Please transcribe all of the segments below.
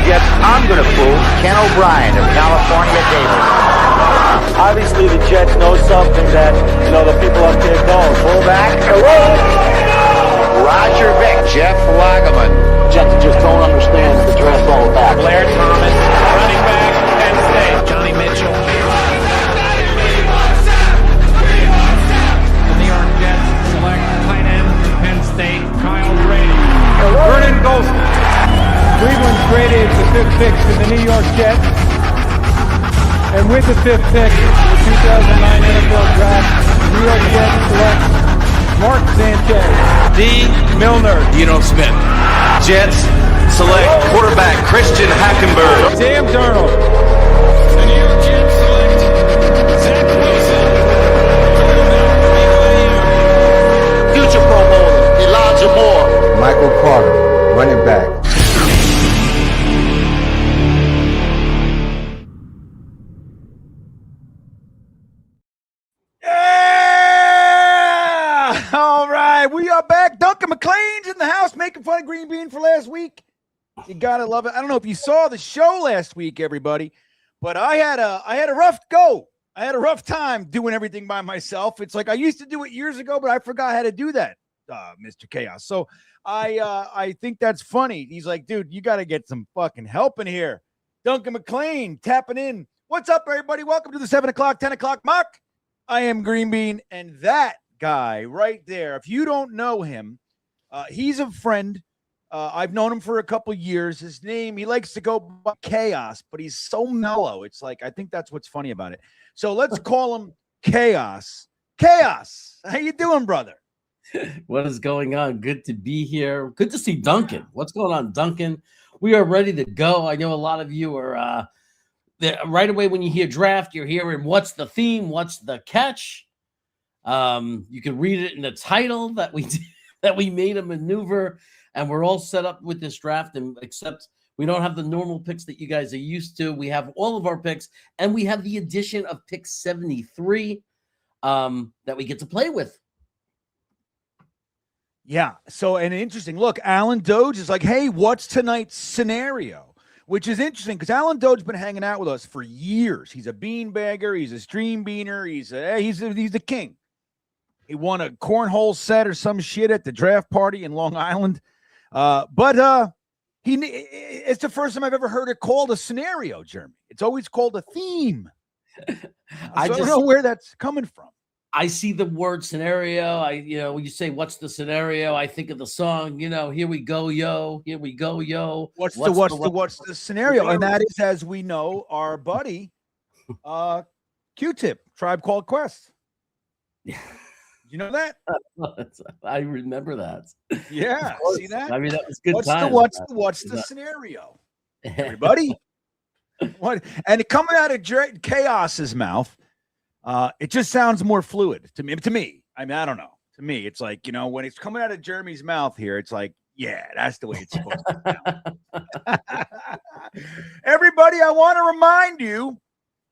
Jets, I'm going to fool Ken O'Brien of California Davis. Obviously, the Jets know something that, the people up there don't. Fullback, Roger Vick, Jeff Lageman. Jets just don't understand the draft all about. Blair Thomas, running back, Penn State. Johnny Mitchell. The New York Jets select tight end from Penn State, Kyle Brady. Vernon Golson. Cleveland traded the 5th pick to the New York Jets. And with the 5th pick in the 2009 NFL Draft, the New York Jets select Mark Sanchez. D. Milner. Geno Smith. Jets select quarterback Christian Hackenberg. Sam Darnold. The New York Jets select Zach Wilson. Future Pro Bowler, Elijah Moore. Michael Carter, running back. We are back. Duncan McLean's in the house making fun of Green Bean for last week. You gotta love it. I don't know if you saw the show last week, everybody, but I had a rough go. I had a rough time doing everything by myself. It's like I used to do it years ago, but I forgot how to do that, Mr. Chaos. So I think that's funny. He's like, dude, you got to get some fucking help in here. Duncan McLean tapping in. What's up, everybody? Welcome to the 7 o'clock, 10 o'clock mock. I am Green Bean, and that guy right there, if you don't know him, he's a friend. I've known him for a couple years. His name, he likes to go by Chaos, but he's so mellow. It's like, I think that's what's funny about it. So let's call him Chaos. Chaos, how you doing, brother? What is going on? Good to be here. Good to see Duncan. What's going on, Duncan? We are ready to go. I know a lot of you are right away when you hear draft, you're hearing what's the theme, what's the catch. You can read it in the title that we made a maneuver, and we're all set up with this draft, and except we don't have the normal picks that you guys are used to. We have all of our picks, and we have the addition of pick 73 that we get to play with. Yeah. So, and interesting. Look, Alan Doge is like, hey, what's tonight's scenario? Which is interesting because Alan Doge's been hanging out with us for years. He's a beanbagger. He's a stream beaner. He's the king. He won a cornhole set or some shit at the draft party in Long Island. But it's the first time I've ever heard it called a scenario, Jeremy. It's always called a theme. I don't know where that's coming from. I see the word scenario. When you say, what's the scenario? I think of the song, here we go, yo. Here we go, yo. What's the scenario? And that is, as we know, our buddy, Q-Tip, Tribe Called Quest. Yeah. You know that? I remember that. Yeah. See that? I mean, that was good. What's the scenario? Everybody? What? And it coming out of Chaos's mouth, it just sounds more fluid to me. I mean, I don't know. To me, it's like, when it's coming out of Jeremy's mouth here, it's like, yeah, that's the way it's supposed to sound. Everybody, I want to remind you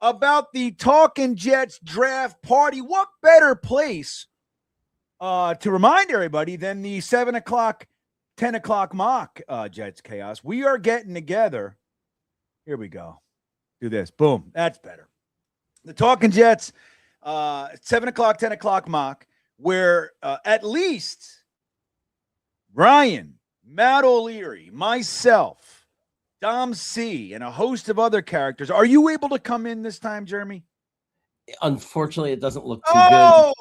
about the TalkinJets draft party. What better place to remind everybody than the 7 o'clock, 10 o'clock mock Jets Chaos? We are getting together. Here we go. Do this. Boom. That's better. The TalkinJets 7 o'clock, 10 o'clock mock, where at least Ryan, Matt O'Leary, myself, Dom C, and a host of other characters. Are you able to come in this time, Jeremy? Unfortunately, it doesn't look too good.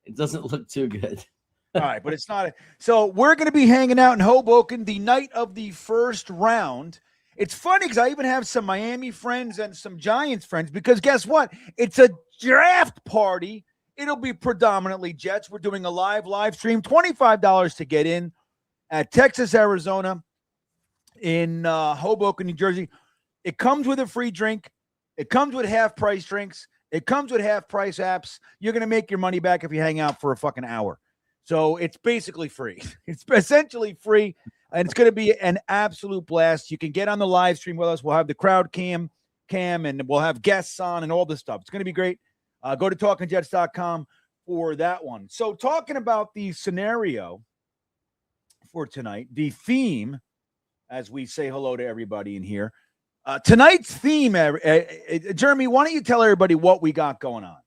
It doesn't look too good. All right, but it's not. So we're going to be hanging out in Hoboken the night of the first round. It's funny because I even have some Miami friends and some Giants friends because guess what? It's a draft party. It'll be predominantly Jets. We're doing a live stream, $25 to get in at Texas, Arizona, in Hoboken, New Jersey. It comes with a free drink. It comes with half-price drinks. It comes with half-price apps. You're going to make your money back if you hang out for a fucking hour. So it's basically free. It's essentially free, and it's going to be an absolute blast. You can get on the live stream with us. We'll have the crowd cam, and we'll have guests on and all this stuff. It's going to be great. Go to TalkinJets.com for that one. So talking about the scenario for tonight, the theme as we say hello to everybody in here. Tonight's theme, Jeremy, why don't you tell everybody what we got going on?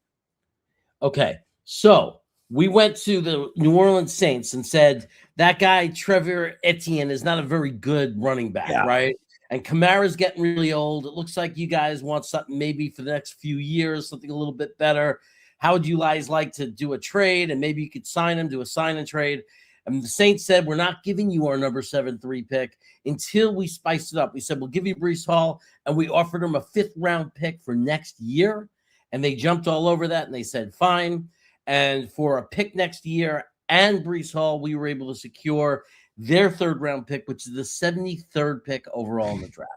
Okay, so we went to the New Orleans Saints and said that guy Trevor Etienne is not a very good running back, right? And Kamara's getting really old. It looks like you guys want something maybe for the next few years, something a little bit better. How would you guys like to do a trade? And maybe you could sign him, do a sign and trade. And the Saints said, we're not giving you our number 7-3 pick until we spice it up. We said, we'll give you BREECE Hall, and we offered him a 5th-round pick for next year. And they jumped all over that, and they said, fine. And for a pick next year and BREECE Hall, we were able to secure their 3rd-round pick, which is the 73rd pick overall in the draft.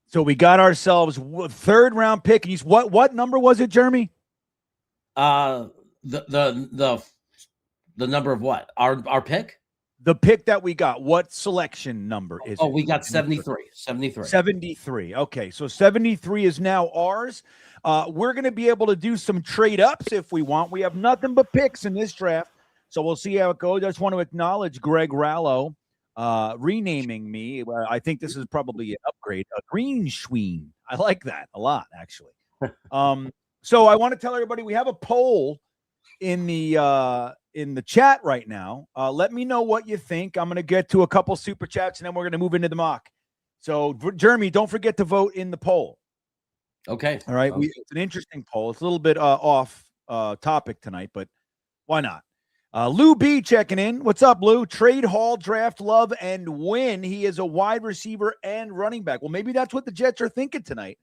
So we got ourselves 3rd-round pick. And what number was it, Jeremy? The number of what? Our pick? The pick that we got. What selection number is it? Oh, we got 73. 73. 73. Okay, so 73 is now ours. We're going to be able to do some trade-ups if we want. We have nothing but picks in this draft, so we'll see how it goes. I just want to acknowledge Greg Rallo renaming me. I think this is probably an upgrade. A green schween. I like that a lot, actually. So I want to tell everybody we have a poll in the chat right now. Let me know what you think. I'm going to get to a couple super chats, and then we're going to move into the mock. So, Jeremy, don't forget to vote in the poll. Okay. All right. It's an interesting poll. It's a little bit off topic tonight, but why not? Lou B checking in. What's up, Lou? Trade Hall, draft, love, and win. He is a wide receiver and running back. Well, maybe that's what the Jets are thinking tonight.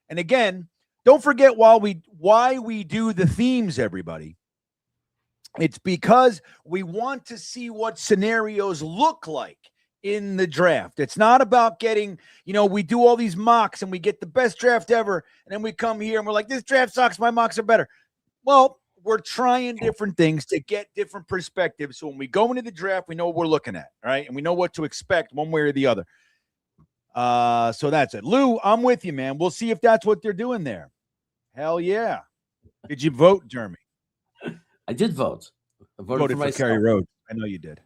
And again, don't forget why we do the themes, everybody. It's because we want to see what scenarios look like in the draft. It's not about getting, we do all these mocks and we get the best draft ever. And then we come here and we're like, this draft sucks. My mocks are better. Well, we're trying different things to get different perspectives. So when we go into the draft, we know what we're looking at, right? And we know what to expect one way or the other. So that's it. Lou, I'm with you, man. We'll see if that's what they're doing there. Hell yeah. Did you vote, Jeremy? I did vote. I voted for Kerry Rhodes. I know you did.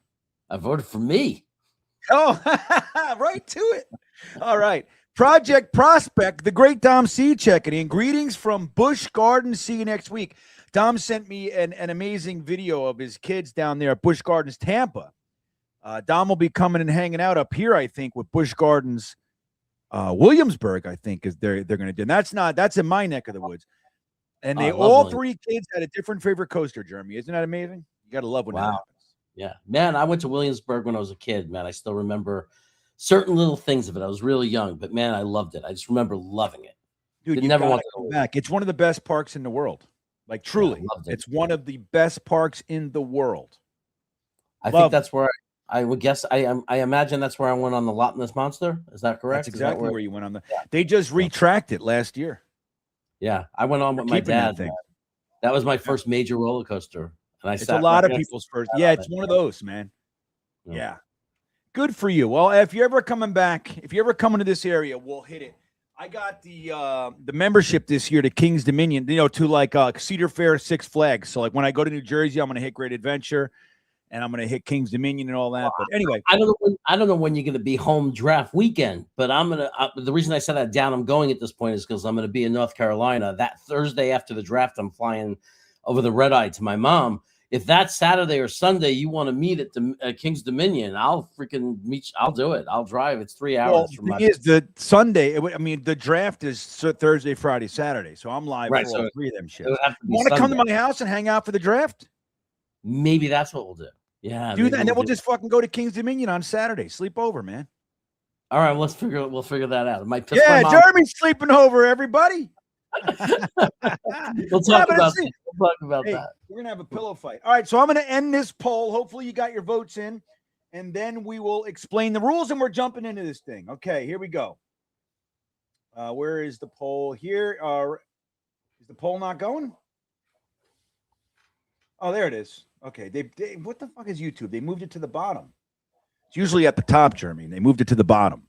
I voted for me. Oh, right to it. All right. Project Prospect, the great Dom C checking in. Greetings from Busch Gardens. See you next week. Dom sent me an amazing video of his kids down there at Busch Gardens, Tampa. Dom will be coming and hanging out up here, I think, with Busch Gardens, Williamsburg, I think, is they're going to do. And that's in my neck of the woods. And they all 3 kids had a different favorite coaster, Jeremy. Isn't that amazing? You got to love when that happens. Yeah, man, I went to Williamsburg when I was a kid, man. I still remember certain little things of it. I was really young, but man, I loved it. I just remember loving it. Dude, you never want to go back. It's one of the best parks in the world. Like, truly, it's one of the best parks in the world. I think that's where I would guess. I imagine that's where I went on the Loch Ness Monster. Is that correct? That's exactly where you went on the. Yeah. They just retracted last year. Yeah, I went on with my dad. That was my first major roller coaster, and it's a lot of people's first. Yeah, it's one of those, man. Yeah, good for you. Well, if you're ever coming back, if you're ever coming to this area, we'll hit it. I got the membership this year to King's Dominion, to like Cedar Fair, Six Flags. So like when I go to New Jersey, I'm going to hit Great Adventure, and I'm going to hit King's Dominion and all that. But anyway, I don't know when you're going to be home draft weekend, but the reason I said that down, I'm going at this point is because I'm going to be in North Carolina that Thursday after the draft. I'm flying over the red eye to my mom. If that Saturday or Sunday you want to meet at the King's Dominion, I'll freaking meet. I'll do it. I'll drive. It's 3 hours. Well, from my. Is the Sunday? The draft is Thursday, Friday, Saturday. So I'm live for all 3 of them shit. You want to come to my house and hang out for the draft? Maybe that's what we'll do. Yeah, do that, and then we'll just fucking go to King's Dominion on Saturday. Sleep over, man. All right, we'll figure that out. It might piss my mom. Jeremy's sleeping over, everybody. We'll talk about that. We're gonna have a pillow fight. All right, so I'm gonna end this poll. Hopefully, you got your votes in, and then we will explain the rules, and we're jumping into this thing. Okay, here we go. Where is the poll? Here, is the poll not going? Oh, there it is. Okay, they what the fuck is YouTube? They moved it to the bottom. It's usually at the top, Jeremy. They moved it to the bottom.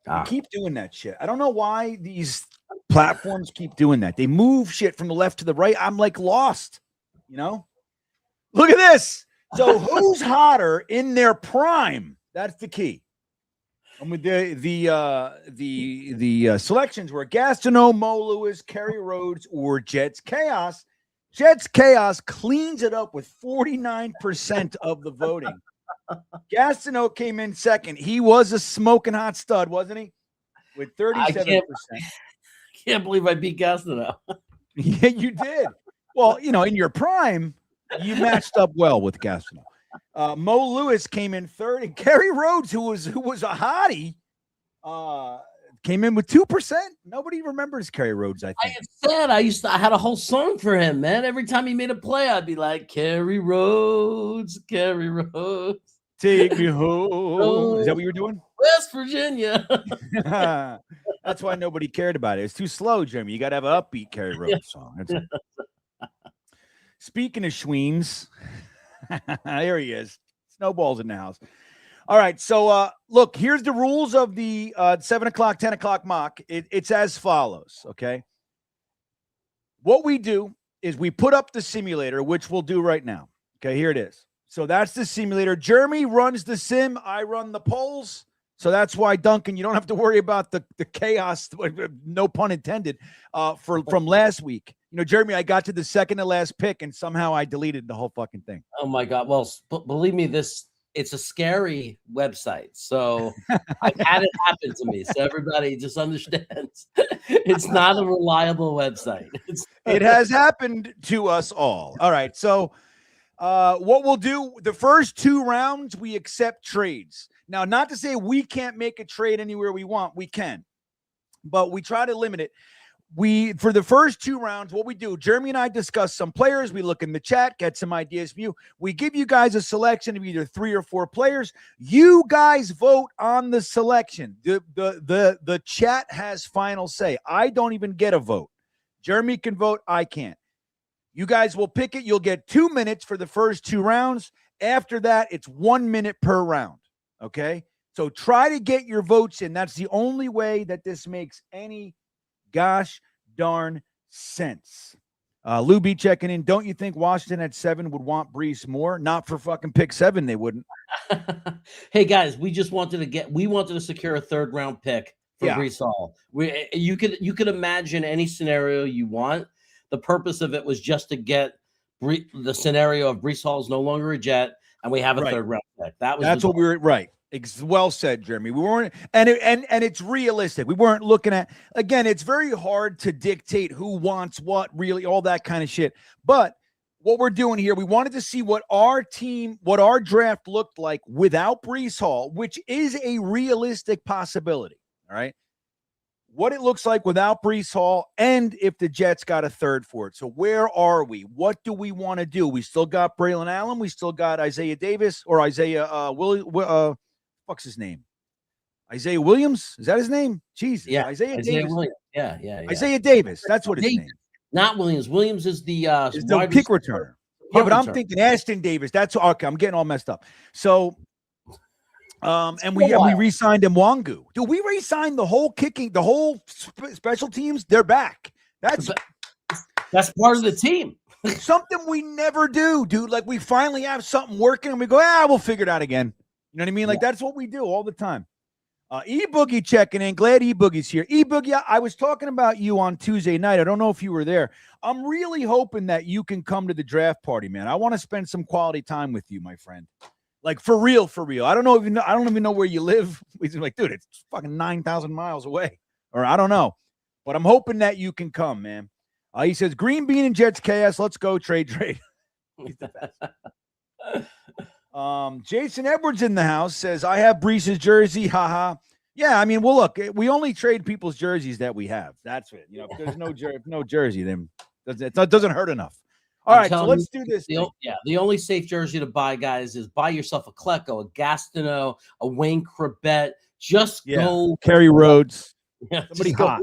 They keep doing that shit. I don't know why these platforms keep doing that. They move shit from the left to the right. I'm like lost, Look at this. So who's hotter in their prime? That's the key. And with the selections were Gastineau, Mo Lewis, Kerry Rhodes, or Jets Chaos. Jets Chaos cleans it up with 49% of the voting. Gastineau came in second. He was a smoking hot stud, wasn't he? With 37%. I can't believe I beat Gastineau. Yeah, you did. Well, in your prime, you matched up well with Gastineau. Mo Lewis came in third, and Kerry Rhodes, who was a hottie, came in with 2%. Nobody remembers Kerry Rhodes, I think. I said I had a whole song for him, man. Every time he made a play, I'd be like, Kerry Rhodes, Kerry Rhodes. Take me home. Is that what you were doing? West Virginia. That's why nobody cared about it. It's too slow, Jeremy. You got to have an upbeat Kerry Rhodes song. That's it. Speaking of Schweens, there he is. Snowball's in the house. All right. So, look, here's the rules of the 7 o'clock, 10 o'clock mock. It's as follows. Okay. What we do is we put up the simulator, which we'll do right now. Okay. Here it is. So that's the simulator. Jeremy runs the sim. I run the polls. So that's why, Duncan, you don't have to worry about the chaos, no pun intended, from last week. Jeremy, I got to the second to last pick, and somehow I deleted the whole fucking thing. Oh, my God. Well, believe me, it's a scary website. So I've had it happen to me. So everybody just understands it's not a reliable website. It has happened to us all. All right. So what we'll do, the first 2 rounds, we accept trades. Now, not to say we can't make a trade anywhere we want. We can. But we try to limit it. For the first 2 rounds, what we do, Jeremy and I discuss some players. We look in the chat, get some ideas from you. We give you guys a selection of either 3 or 4 players. You guys vote on the selection. The chat has final say. I don't even get a vote. Jeremy can vote. I can't. You guys will pick it. You'll get 2 minutes for the first 2 rounds. After that, it's 1 minute per round. Okay? So try to get your votes in. That's the only way that this makes any gosh darn sense. Lou B checking in. Don't you think Washington at 7 would want BREECE more? Not for fucking pick 7, they wouldn't. Hey guys, we wanted to secure a 3rd round pick for BREECE Hall. You could imagine any scenario you want. The purpose of it was just to get the scenario of BREECE Hall is no longer a Jet, and we have a 3rd round pick. That's what we were right. Well said, Jeremy. We weren't, and it's realistic. We weren't looking at, again, it's very hard to dictate who wants what, really, all that kind of shit. But what we're doing here, we wanted to see what our draft looked like without BREECE Hall, which is a realistic possibility. All right. What it looks like without BREECE Hall, and if the Jets got a 3rd for it. So where are we? What do we want to do? We still got Braylon Allen. We still got Isaiah Davis or Isaiah what's his name? Isaiah Williams? Is that his name? Jesus. Yeah. Isaiah Davis. Williams. Yeah. Isaiah Davis. That's what his name is. Not Williams. Williams is the kick returner. Yeah, but I'm thinking Ashton Davis. That's okay. I'm getting all messed up. So and we re-signed Mwangu. Dude, we re-signed the whole kicking, the whole special teams. They're back. That's part of the team. Something we never do, dude. Like we finally have something working and we go, we'll figure it out again. You know what I mean? Like that's what we do all the time. E-Boogie checking in. Glad E-Boogie's here. E-Boogie, I was talking about you on Tuesday night. I don't know if you were there. I'm really hoping that you can come to the draft party, man. I want to spend some quality time with you, my friend. Like for real. I don't even know where you live. He's like, dude, it's fucking 9,000 miles away. Or I don't know. But I'm hoping that you can come, man. He says, Green Bean and Jets chaos. Let's go trade. He's the best. Jason Edwards in the house says, I have BREECE's jersey. Haha. Yeah, I mean, well, look, we only trade people's jerseys that we have. That's it. You know, if there's no jersey, then it doesn't hurt enough. All right, so let's do this. The only safe jersey to buy, guys, is buy yourself a Klecko, a Gastineau, a Wayne Corbett. Just go Kerry Rhodes. Yeah, somebody hot.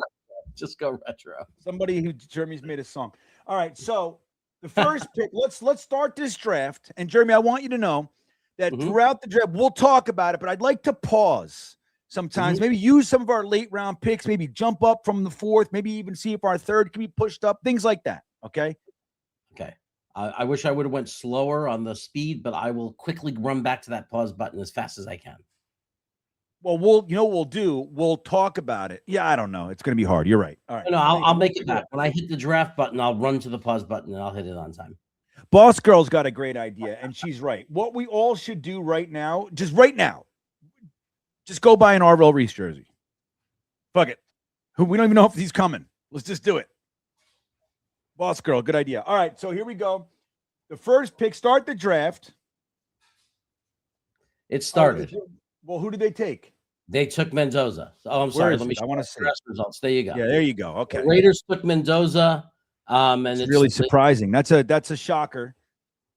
Just go retro. Somebody who Jeremy's made a song. All right, so the first pick. Let's start this draft. And Jeremy, I want you to know that throughout the draft, we'll talk about it, but I'd like to pause sometimes. Maybe use some of our late round picks. Maybe jump up from the 4th. Maybe even see if our 3rd can be pushed up. Things like that. Okay. Okay. I wish I would have went slower on the speed, but I will quickly run back to that pause button as fast as I can. Well, we'll talk about it. Yeah, I don't know. It's going to be hard. You're right. All right. No, I'll make it back. When I hit the draft button, I'll run to the pause button and I'll hit it on time. Boss Girl's got a great idea, and she's right. What we all should do right now, just go buy an Arvell Reese jersey. Fuck it. We don't even know if he's coming. Let's just do it. Boss Girl, good idea. All right, so here we go. The first pick, start the draft. It started. Well, who did they take? They took Mendoza. Oh, I'm sorry. Let me. I want to see results. There you go. Yeah, there you go. Okay. The Raiders took Mendoza. And it's really surprising. That's a shocker.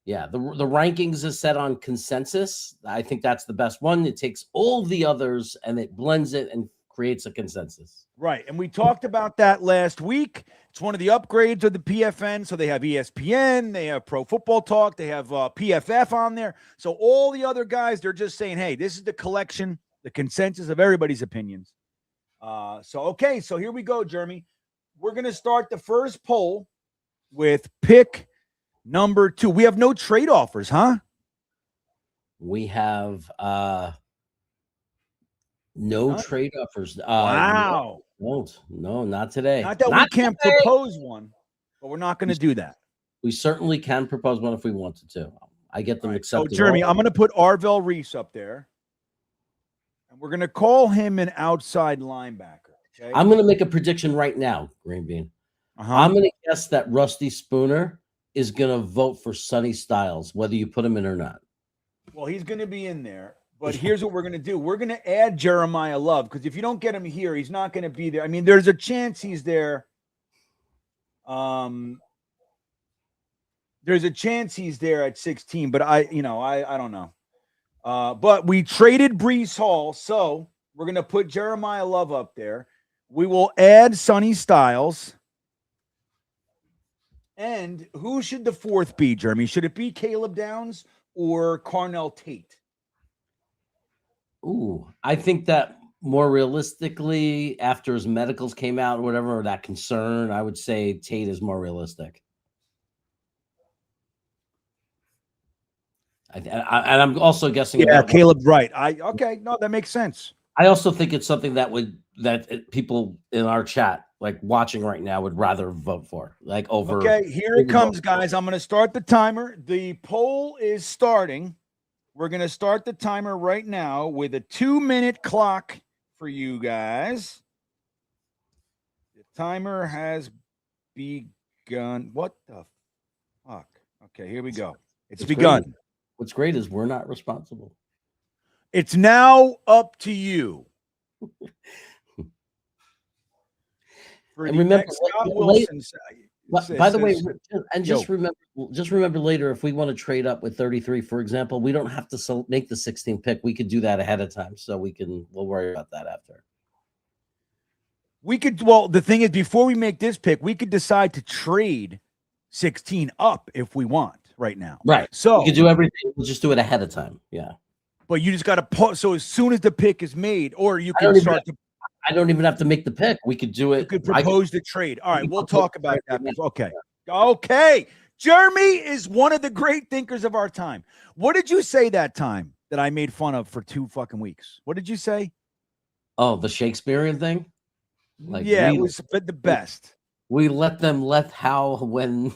Yeah, the rankings is set on consensus. I think that's the best one. It takes all the others and it blends it and creates a consensus. Right, and we talked about that last week. It's one of the upgrades of the PFN. So they have ESPN, they have Pro Football Talk, they have PFF on there. So all the other guys, they're just saying, hey, this is the collection, the consensus of everybody's opinions. So here we go, Jeremy. We're going to start the first poll with pick number 2. We have no trade offers, huh? We have no trade offers. Wow. No, not today. Not that we can't propose one, but we're not going to do that. We certainly can propose one if we wanted to. I get them accepted. So, Jeremy, I'm going to put Arvell Reese up there, and we're going to call him an outside linebacker. Okay? I'm going to make a prediction right now, Green Bean. I'm going to guess that Rusty Spooner is going to vote for Sonny Styles, whether you put him in or not. Well, he's going to be in there. But here's what we're going to do. We're going to add Jeremiah Love because if you don't get him here, he's not going to be there. I mean, there's a chance he's there. There's a chance he's there at 16, but I don't know. But we traded BREECE Hall, so we're going to put Jeremiah Love up there. We will add Sonny Styles. And who should the 4th be, Jeremy? Should it be Caleb Downs or Carnell Tate? Ooh, I think that more realistically, after his medicals came out or whatever, or that concern, I would say Tate is more realistic. And I'm also guessing. Yeah, Caleb's right. No, that makes sense. I also think it's something that people in our chat, like watching right now, would rather vote for, like over. Okay, here it comes, guys. I'm going to start the timer. The poll is starting. We're going to start the timer right now with a 2-minute clock for you guys. The timer has begun. What the fuck? Okay, here we go. It's begun. Great. What's great is we're not responsible. It's now up to you. And remember, Scott Wilson. By the way, and just remember later, if we want to trade up with 33, for example, we don't have to make the 16th pick. We could do that ahead of time, so we'll worry about that after. Well, the thing is, before we make this pick, we could decide to trade 16 up if we want right now. Right. So we could do everything. We'll just do it ahead of time. Yeah. But you just got to pause. So as soon as the pick is made, or you can start to. I don't even have to make the pick. We could do it. You could propose the trade. All right, we'll talk about that. Okay. Okay. Jeremy is one of the great thinkers of our time. What did you say that time that I made fun of for 2 fucking weeks? What did you say? Oh, the Shakespearean thing? It was the best. We let how, when.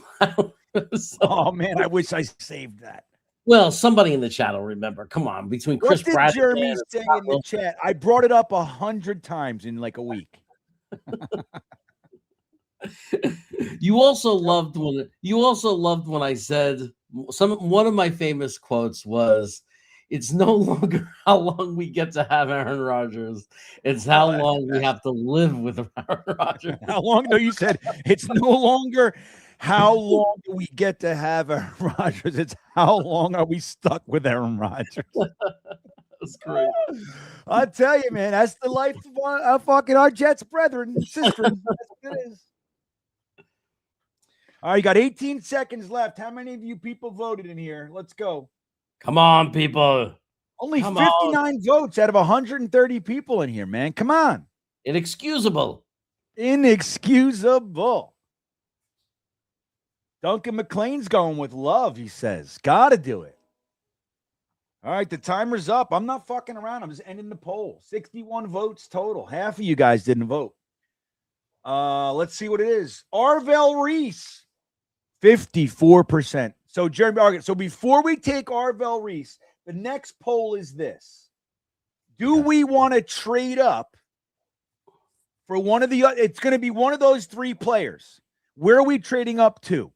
Oh, man, I wish I saved that. Well, somebody in the chat will remember. Come on, between Chris Pratt. What did Jeremy say in the chat? I brought it up 100 times in like a week. You also loved when I said one of my famous quotes was, "It's no longer how long we get to have Aaron Rodgers; it's how long we have to live with Aaron Rodgers." How long? No, you said it's no longer. How long do we get to have Aaron Rodgers? It's how long are we stuck with Aaron Rodgers? That's great. I'll tell you, man, that's the life of fucking our Jets brethren and sisters. That's what it is. All right, you got 18 seconds left. How many of you people voted in here? Let's go. Come on, people. Only 59 votes out of 130 people in here, man. Come on. Inexcusable. Duncan McLean's going with Love, he says. Got to do it. All right, the timer's up. I'm not fucking around. I'm just ending the poll. 61 votes total. Half of you guys didn't vote. Let's see what it is. Arvell Reese, 54%. So Jeremy, so before we take Arvell Reese, the next poll is this. Do we want to trade up for one of the, it's going to be one of those three players. Where are we trading up to?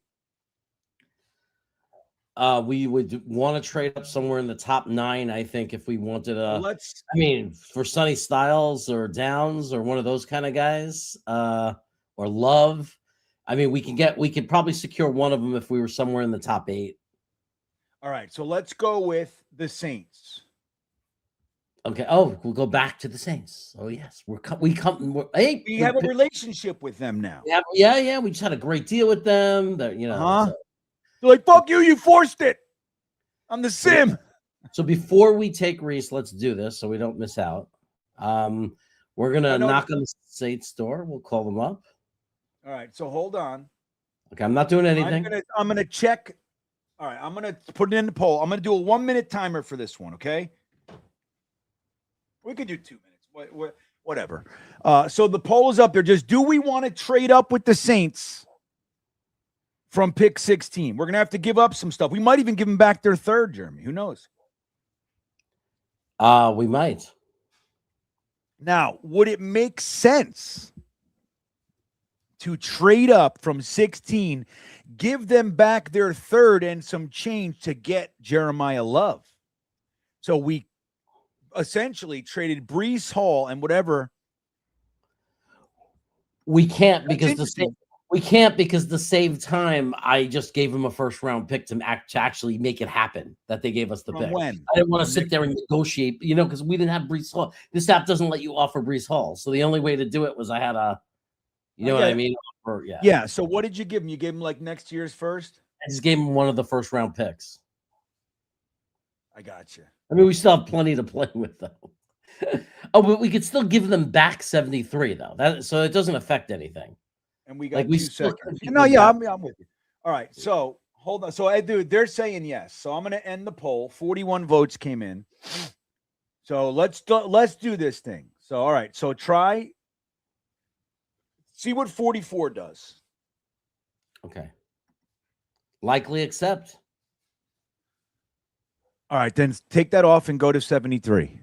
We would want to trade up somewhere in the top 9, I think, if we wanted to. I mean, for Sonny Styles or Downs or one of those kind of guys, or Love. I mean, we could probably secure one of them if we were somewhere in the top 8. All right, so let's go with the Saints. Okay. Oh, we'll go back to the Saints. Oh yes, we have a relationship with them now. Yeah. We just had a great deal with them. So. They're like, fuck you, you forced it. I'm the sim. So before we take Reese, let's do this so we don't miss out. We're gonna knock on the Saints door. We'll call them up. All right, so hold on. Okay, I'm not doing anything. I'm gonna check. All right, I'm gonna put it in the poll. I'm gonna do a 1-minute timer for this one, okay? We could do 2 minutes. Whatever. So the poll is up there. Just do we want to trade up with the Saints from pick 16? We're going to have to give up some stuff. We might even give them back their third, Jeremy. Who knows? We might. Now, would it make sense to trade up from 16, give them back their third and some change to get Jeremiah Love? So we essentially traded BREECE, Hall, and whatever. We can't because the same time I just gave him a first-round pick to actually make it happen that they gave us the pick. When? I didn't want to sit there and negotiate, because we didn't have BREECE Hall. This app doesn't let you offer BREECE Hall, so the only way to do it was I had a, what I mean? Yeah. So what did you give him? You gave him like next year's first? I just gave him one of the first-round picks. I got you. I mean, we still have plenty to play with, though. But we could still give them back 73, though. So it doesn't affect anything. And we got 2 seconds. I'm with you. All right, so hold on. So, dude, they're saying yes. So I'm going to end the poll. 41 votes came in. So let's do this thing. So, all right. So see what 44 does. Okay. Likely accept. All right, then take that off and go to 73.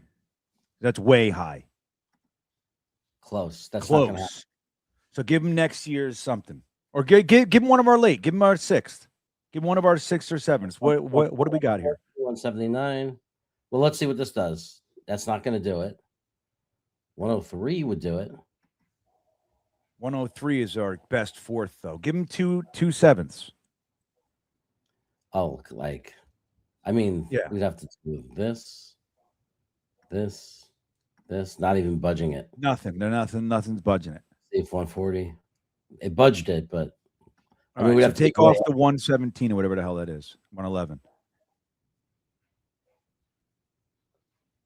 That's way high. Close. That's not gonna happen. So give him next year's something, or give him one of our late. Give him our 6th. Give him one of our 6th or 7th. What do we got here? 179. Well, let's see what this does. That's not going to do it. 103 would do it. 103 is our best 4th, though. Give him two 7ths. Oh, we'd have to do this, not even budging it. Nothing's budging it. See if 140. It budged it, but we'd have to take off the 117 or whatever the hell that is. 111.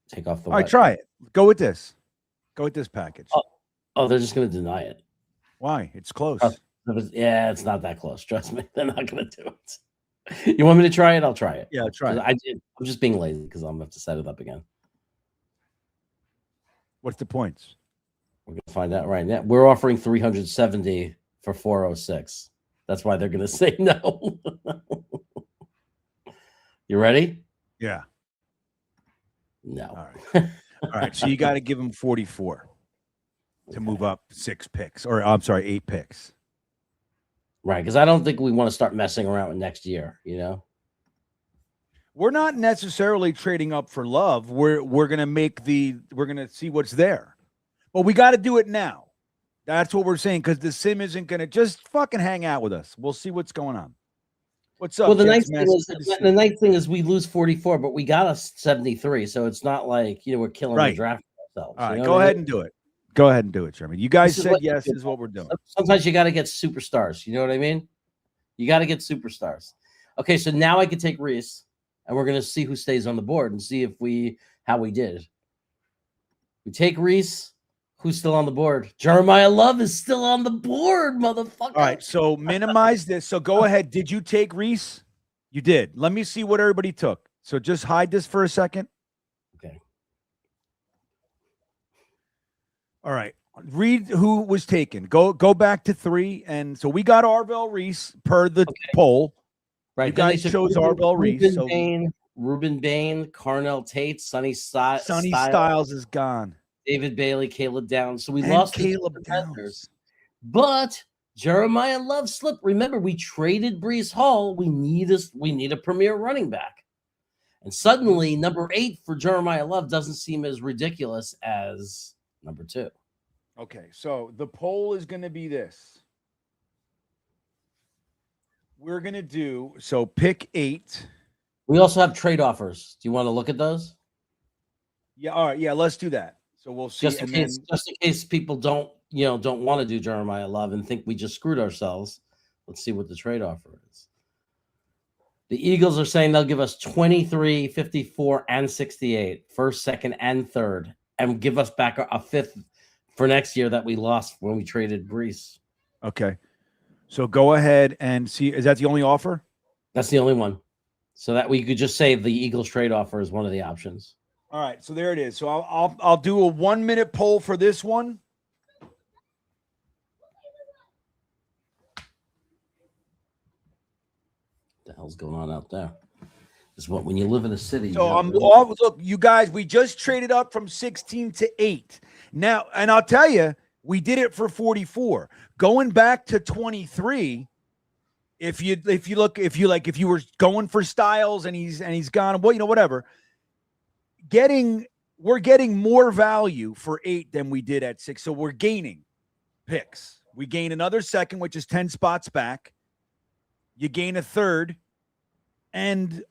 Take off the. All right, try it. Go with this. Go with this package. Oh, they're just going to deny it. Why? It's close. Yeah, it's not that close. Trust me, they're not going to do it. You want me to try it? I'll try it. Yeah, try it. I'm just being lazy because I'm going to have to set it up again. What's the points? We're going to find out right now. We're offering 370 for 406. That's why they're going to say no. You ready? Yeah. No. All right. All right. So you got to give them 44 to move up 6 picks, or I'm sorry, 8 picks. Right, because I don't think we want to start messing around with next year, We're not necessarily trading up for Love. We're gonna see what's there. But we got to do it now. That's what we're saying, because the sim isn't gonna just fucking hang out with us. We'll see what's going on. What's up? Well, the nice thing is we lose 44, but we got us 73, so it's not like we're killing the draft ourselves. All right, go ahead and do it. Go ahead and do it, Jeremy. You guys said yes. This is what we're doing. Sometimes you got to get superstars. You know what I mean? You got to get superstars. Okay, so now I can take Reese, and we're going to see who stays on the board and see how we did. We take Reese. Who's still on the board? Jeremiah Love is still on the board, motherfucker. All right, so minimize this. So go ahead. Did you take Reese? You did. Let me see what everybody took. So just hide this for a second. Okay. All right. Read who was taken. Go back to 3. And so we got Arvell Reese per the poll. Right. You guys chose Arvell Reese. So Ruben Bain, Carnell Tate, Sonny Styles is gone. David Bailey, Caleb Downs. So we And lost Caleb Downs. But Jeremiah Love slipped. Remember, we traded Breece Hall. We need a premier running back. And suddenly, number 8 for Jeremiah Love doesn't seem as ridiculous as number 2. Okay, so the poll is going to be this. We're going to do, so pick 8. We also have trade offers. Do you want to look at those? Yeah, all right, yeah, let's do that. So we'll see. Just in case people don't want to do Jeremiah Love and think we just screwed ourselves. Let's see what the trade offer is. The Eagles are saying they'll give us 23, 54, and 68, first, second, and third, and give us back a 5th for next year that we lost when we traded Breece. Okay. So go ahead and see. Is that the only offer? That's the only one. So that we could just say the Eagles trade offer is one of the options. All right. So there it is. So I'll do a 1-minute poll for this one. What the hell's going on out there? Is what when you live in a city. So look, you guys, we just traded up from 16 to 8. Now, and I'll tell you, we did it for 44. Going back to 23, if you were going for Styles and he's gone, well, whatever. We're getting more value for 8 than we did at 6. So we're gaining picks. We gain another second, which is 10 spots back. You gain a third. And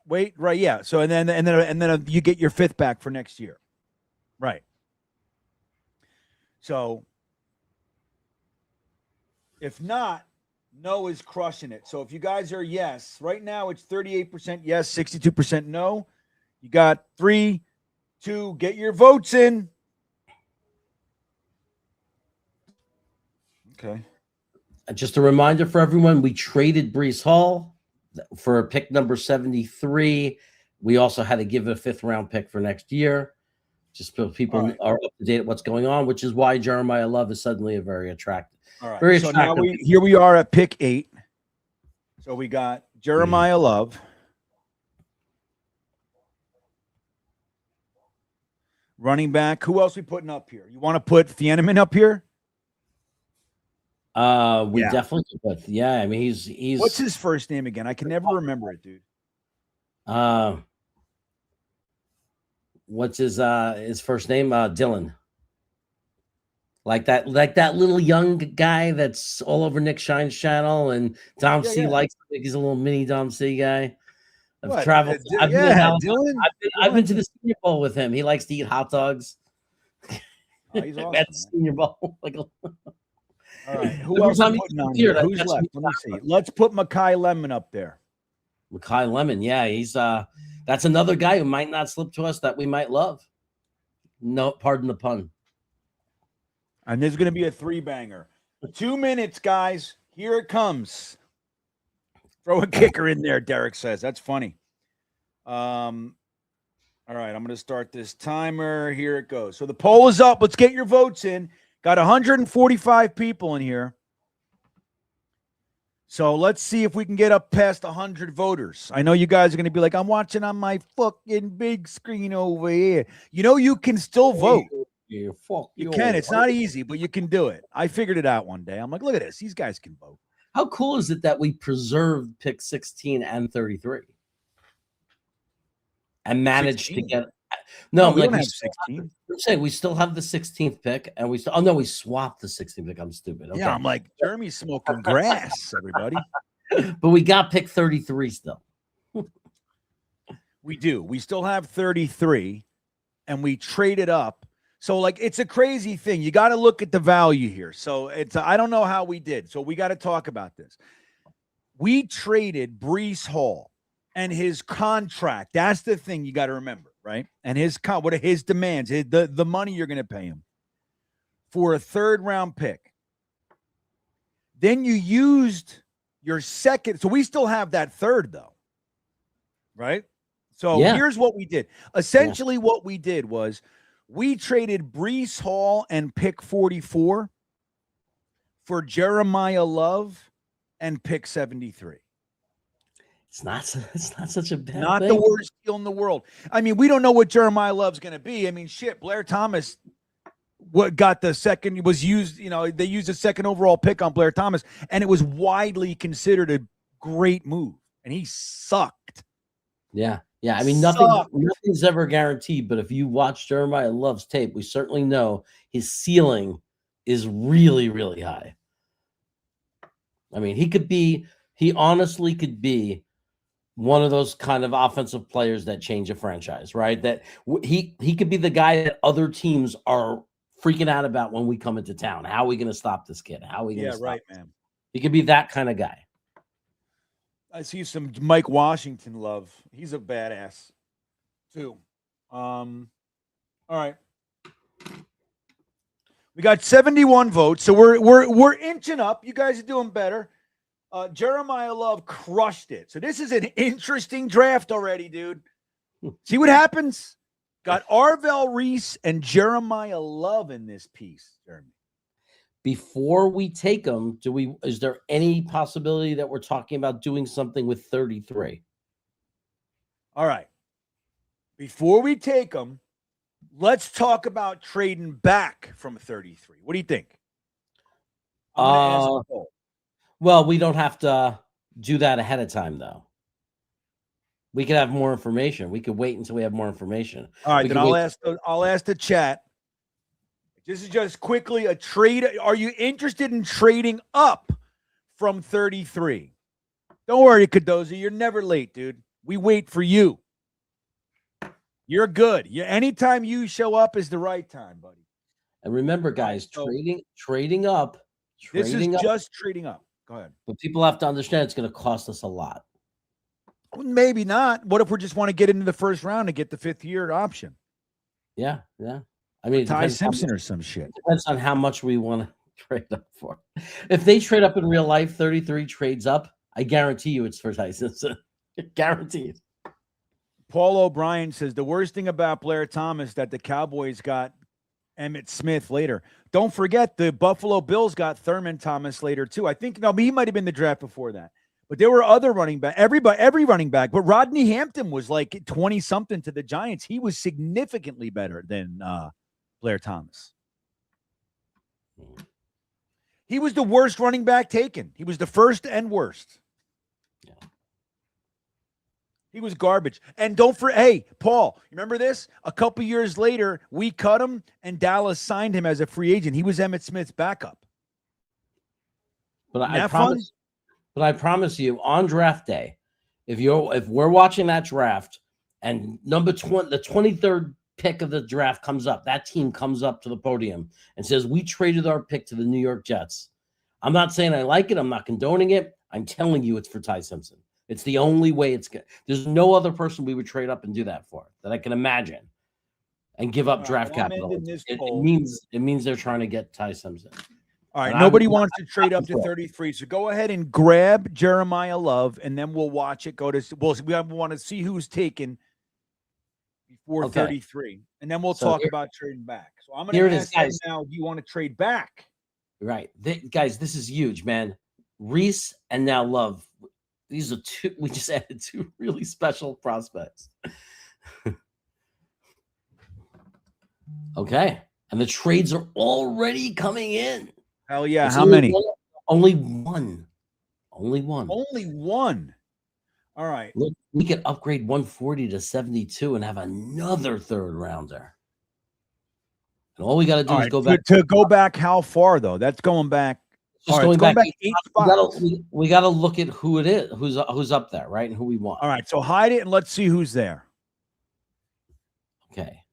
wait, right, yeah. So and then you get your 5th back for next year, right? So if not, no is crushing it. So if you guys are yes, right now it's 38% yes, 62% no. You got 3, 2. Get your votes in. Okay. Just a reminder for everyone: we traded Breece Hall for pick number 73. We also had to give a 5th round pick for next year, just so people are up to date at what's going on, which is why Jeremiah Love is suddenly a very attractive. All right. Very so attractive. now here we are at pick 8. So we got Jeremiah Love. Running back. Who else we putting up here? You want to put Thieneman up here? We definitely could put. Yeah, I mean he's. What's his first name again? I can never remember it, dude. What's his first name? Dylan. Like that little young guy that's all over Nick Shine's channel, and Dom C likes him. He's a little mini Dom C guy. I've traveled. I've been to the Senior Bowl with him. He likes to eat hot dogs. Oh, he's awesome. At the Senior Bowl. All right. Who else are putting on here? Who's left? Let me see. Let's put Mekhi Lemon up there. Mekhi Lemon, yeah, he's that's another guy who might not slip to us that we might love. No, pardon the pun. And there's going to be a 3-banger. 2 minutes, guys. Here it comes. Throw a kicker in there, Derek says. That's funny. All right, I'm going to start this timer. Here it goes. So the poll is up. Let's get your votes in. Got 145 people in here. So let's see if we can get up past 100 voters. I know you guys are going to be like, I'm watching on my fucking big screen over here. You can still vote. You can. It's not easy, but you can do it. I figured it out one day. I'm like, look at this. These guys can vote. How cool is it that we preserved pick 16 and 33 and managed 16? To get no, we like don't have 16. I'm saying we still have the 16th pick, and we swapped the 16th pick. I'm stupid. Okay. Yeah, I'm like, Jeremy's smoking grass, everybody. But we got pick 33 still. We do. We still have 33, and we traded up. So, it's a crazy thing. You got to look at the value here. So, I don't know how we did. So, we got to talk about this. We traded Breece Hall and his contract. That's the thing you got to remember, right? And what are his demands, the money you're going to pay him for a 3rd-round pick. Then you used your second. So, we still have that 3rd, though, right? So Yeah. here's what we did. Essentially, what we did was we traded BREECE Hall and pick 44 for Jeremiah Love and pick 73. It's not such a bad Not thing. the worst deal in the world. I mean, we don't know what Jeremiah Love's going to be. I mean, shit, Blair Thomas got the second, was used, they used a second overall pick on Blair Thomas, and it was widely considered a great move, and he sucked. Yeah. Yeah. I mean, nothing's ever guaranteed, but if you watch Jeremiah Love's tape, we certainly know his ceiling is really, really high. I mean, he honestly could be one of those kind of offensive players that change a franchise, right? That he could be the guy that other teams are freaking out about when we come into town. How are we going to stop this kid? How are we going to stop this? Man. He could be that kind of guy. I see some Mike Washington love. He's a badass too. All right. We got 71 votes, so we're inching up. You guys are doing better. Jeremiah Love crushed it. So this is an interesting draft already, dude. See what happens? Got Arvell Reese and Jeremiah Love in this piece, Jeremy. Before we take them, is there any possibility that we're talking about doing something with 33? All right. Before we take them, let's talk about trading back from 33. What do you think? Well, we don't have to do that ahead of time, though. We could have more information. We could wait until we have more information. All right, then I'll ask the chat. This is just quickly a trade. Are you interested in trading up from 33? Don't worry, Cadoza. You're never late, dude. We wait for you. You're good. Anytime you show up is the right time, buddy. And remember, guys, trading up. This is just trading up. Go ahead. But people have to understand it's going to cost us a lot. Maybe not. What if we just want to get into the first round and get the 5th-year option? Yeah. I mean, Ty Simpson or some shit. Depends on how much we want to trade up for. If they trade up in real life, 33 trades up, I guarantee you it's for Ty Simpson. Guaranteed. Paul O'Brien says the worst thing about Blair Thomas that the Cowboys got Emmitt Smith later. Don't forget the Buffalo Bills got Thurman Thomas later too. I think he might have been the draft before that. But there were other running back, every running back. But Rodney Hampton was like 20-something to the Giants. He was significantly better than Blair Thomas. He was the worst running back taken. He was the first and worst. Yeah. He was garbage. And hey, Paul, remember this? A couple years later, we cut him, and Dallas signed him as a free agent. He was Emmitt Smith's backup. But I promise you, on draft day, if we're watching that draft and the 23rd pick of the draft comes up, that team comes up to the podium and says, we traded our pick to the New York Jets. I'm not saying I like it. I'm not condoning it. I'm telling you it's for Ty Simpson. It's the only way it's good. There's no other person we would trade up and do that for that I can imagine and give up draft capital. It means they're trying to get Ty Simpson. All right, nobody wants to trade up to 33, so go ahead and grab Jeremiah Love, and then we'll watch it go to. We want to see who's taken before 33, and then we'll talk about trading back. So I'm going to ask you now: do you want to trade back? Right, guys, this is huge, man. Reese and now Love. These are two. We just added two really special prospects. Okay, and the trades are already coming in. Hell yeah. How many? Only one. Only one. All right. Look, we could upgrade 140 to 72 and have another third rounder. And all we got to do is go back. To go back how far, though? That's going back. Just going back 8 spots. We got to look at who it is, who's up there, right? And who we want. All right. So hide it and let's see who's there. Okay.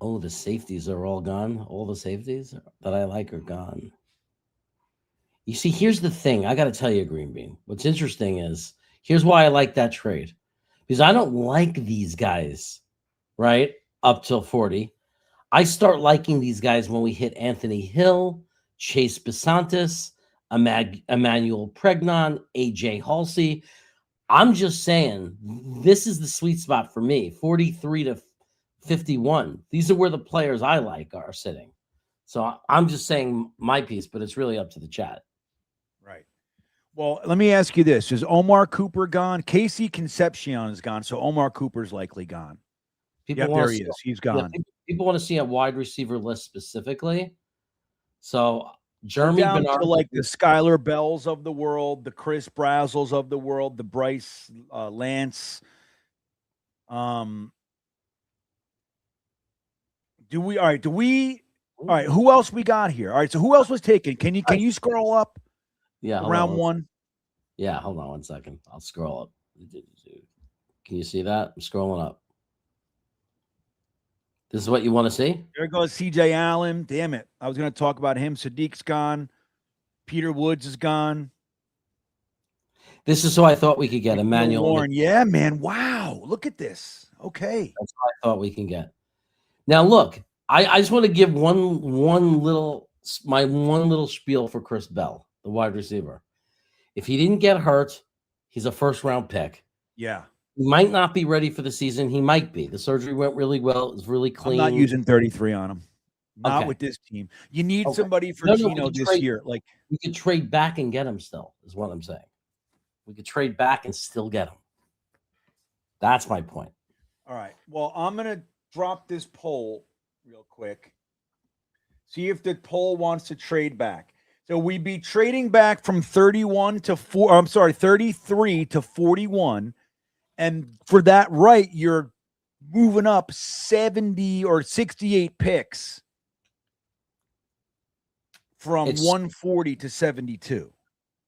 Oh, the safeties are all gone. All the safeties that I like are gone. You see, here's the thing. I got to tell you, Green Bean. What's interesting is, here's why I like that trade. Because I don't like these guys, right, up till 40. I start liking these guys when we hit Anthony Hill, Chase Besantis, Emmanuel Pregnon, A.J. Halsey. I'm just saying this is the sweet spot for me, 43 to 51. These are where the players I like are sitting. So I'm just saying my piece, but it's really up to the chat. Right. Well, let me ask you this. Is Omar Cooper gone? Casey Concepcion is gone, so Omar Cooper's likely gone. People There he is. He's gone. People want to see a wide receiver list specifically. So Jeremy down Bernard, to like the Skylar Bells of the world, the Chris Brazzles of the world, the Bryce Lance. Do we all right, who else we got here? All right, so who else was taken? Can you scroll up? Yeah, round one. Yeah, hold on 1 second. I'll scroll up. Can you see that? I'm scrolling up. This is what you want to see? There goes CJ Allen. Damn it. I was going to talk about him. Sadiq's gone. Peter Woods is gone. This is who I thought we could get. Emmanuel Warren. Yeah, man. Wow. Look at this. Okay. That's what I thought we can get. Now, look, I just want to give my one little spiel for Chris Bell, the wide receiver. If he didn't get hurt, he's a first-round pick. Yeah. He might not be ready for the season. He might be. The surgery went really well. It was really clean. I'm not using 33 on him. Not with this team. You need somebody for Gino this year. Like we could trade back and get him still, is what I'm saying. We could trade back and still get him. That's my point. All right. Well, I'm going to drop this poll real quick. See if the poll wants to trade back. So we'd be trading back from 33 to 41. And for that right, you're moving up 70 or 68 picks from 140 to 72.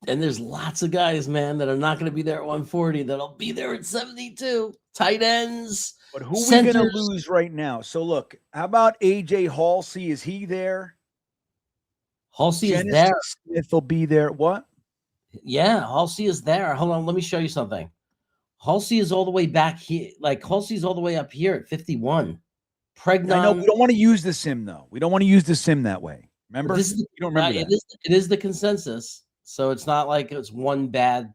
And there's lots of guys, man, that are not going to be there at 140 that'll be there at 72. Tight ends. But who are we going to lose right now? So look, how about AJ Halsey? Is he there? Halsey is there. Smith will be there. What? Yeah, Halsey is there. Hold on, let me show you something. Halsey is all the way back here. Like Halsey's all the way up here at 51. Pregnant. I know we don't want to use the sim though. We don't want to use the sim that way. Remember? You don't remember that. It is the consensus. So it's not like it's one bad,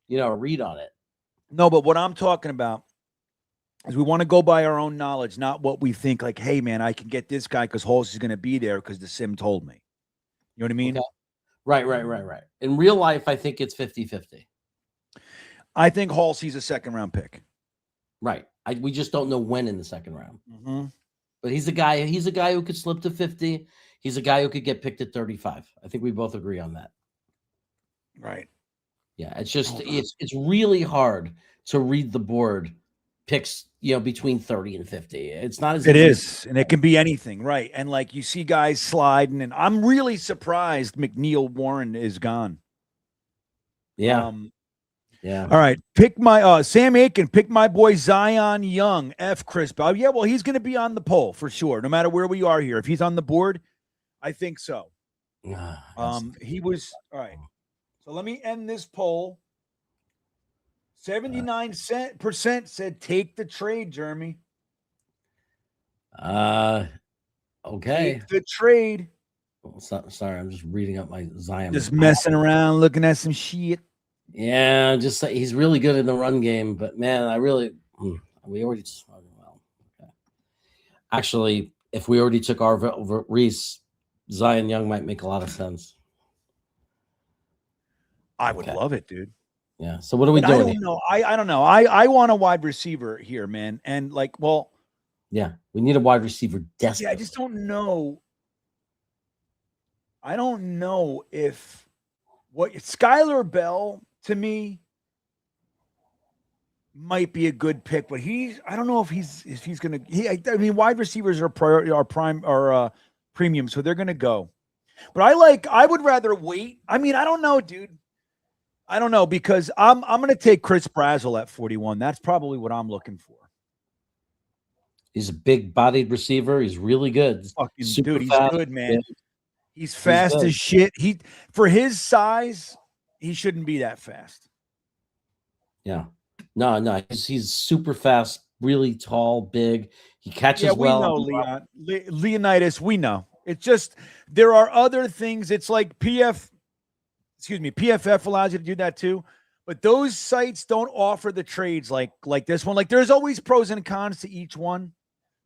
read on it. No, but what I'm talking about is we want to go by our own knowledge, not what we think like, hey man, I can get this guy because Halsey's going to be there because the sim told me. You know what I mean? Okay. Right. In real life, I think it's 50-50. I think Halsey's a second-round pick. Right. We just don't know when in the second round. Mm-hmm. But he's a guy who could slip to 50. He's a guy who could get picked at 35. I think we both agree on that. Right. Yeah. It's just it's really hard to read the board picks, between 30 and 50. It's not as it is, and it can be anything, right? And like you see guys sliding, and I'm really surprised McNeil Warren is gone. Yeah. Yeah. All right. Pick my Sam Aiken. Pick my boy Zion Young. Chris Bell. Yeah. Well, he's going to be on the poll for sure. No matter where we are here, if he's on the board, I think so. He was all right. So let me end this poll. 79% said take the trade, Jeremy. Okay. Take the trade. Sorry, I'm just reading up my Zion. Just messing around, looking at some shit. Yeah, just he's really good in the run game, but man, we already. Well, okay. Actually, if we already took our Reese, Zion Young might make a lot of sense. I would love it, dude. Yeah. So what are we doing? I don't know. I don't know. I want a wide receiver here, man. And yeah, we need a wide receiver desperately. Yeah, I just don't know. I don't know if Skylar Bell to me might be a good pick, but I don't know if he's gonna. I mean, wide receivers are premium, so they're gonna go. But I would rather wait. I mean, I don't know, dude. I don't know because I'm gonna take Chris Brazzle at 41. That's probably what I'm looking for. He's a big-bodied receiver. He's really good. He's good, man. He's fast as shit. For his size, he shouldn't be that fast. Yeah. No. He's super fast, really tall, big. He catches well. We know, Leonidas, we know. It's just there are other things. It's like PFF allows you to do that too. But those sites don't offer the trades like this one. Like there's always pros and cons to each one.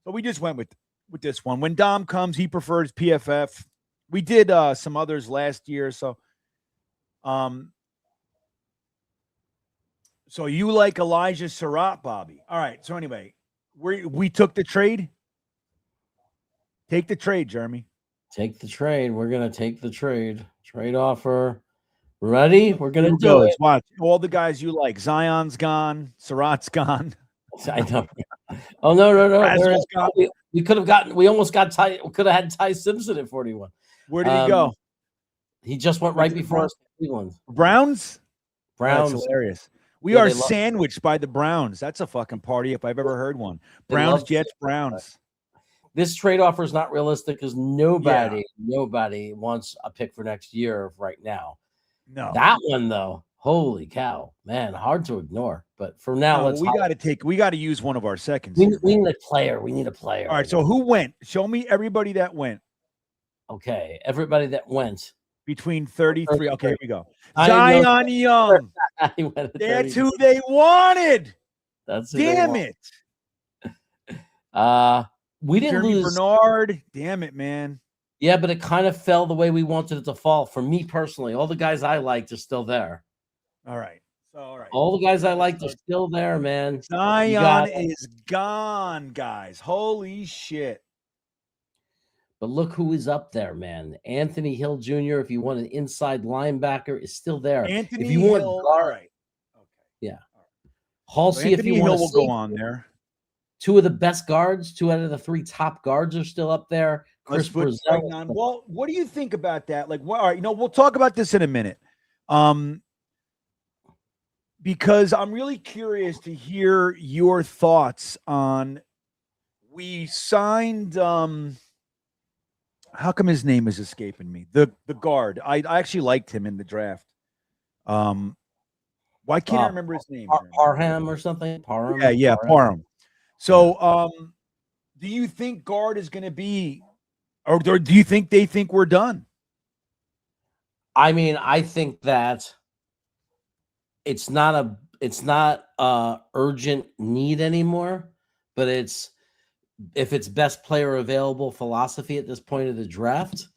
So we just went with this one. When Dom comes, he prefers PFF. We did some others last year. So so you like Elijah Surratt, Bobby. All right. So anyway, we took the trade. Take the trade, Jeremy. Take the trade. We're gonna take the trade. Trade offer. Ready? We're gonna do it. Watch all the guys you like. Zion's gone. Surratt's gone. I know. Oh no. We could have gotten. We almost got Ty. We could have had Ty Simpson at 41. Where did he go? He just went right before us. Cleveland. Browns. Browns. That's hilarious. We are sandwiched by the Browns. That's a fucking party if I've ever heard one. Browns, Jets, Browns. This trade offer is not realistic because nobody wants a pick for next year right now. No. That one though, holy cow, man, hard to ignore. But for now, we got to use one of our seconds. We need a player. We need a player. All right. So who went? Show me everybody that went. Okay, everybody that went between 33. Okay, here we go. Zion Young. That's who they wanted. That's who damn it. We didn't Jeremy lose Bernard. Damn it, man. Yeah, but it kind of fell the way we wanted it to fall. For me personally, all the guys I liked are still there. All right. So, all right. All the guys I liked are still there, man. Zion is gone, guys. Holy shit. But look who is up there, man. Anthony Hill Jr., if you want an inside linebacker, is still there. Anthony if you Hill, want guard, all right. Okay. Yeah. Halsey, so if you want Hill will go on there. Two of the best guards, 2 out of the 3 top guards are still up there. Chris Brazell. Well, what do you think about that? Like, all right, we'll talk about this in a minute. Because I'm really curious to hear your thoughts on. We signed. How come his name is escaping me? The guard. I actually liked him in the draft. Why can't I remember his name? Parham or something. Parham. Yeah, Parham. So, do you think guard is going to be, or do you think they think we're done? I mean, I think that it's not a urgent need anymore, but if it's best player available philosophy at this point of the draft,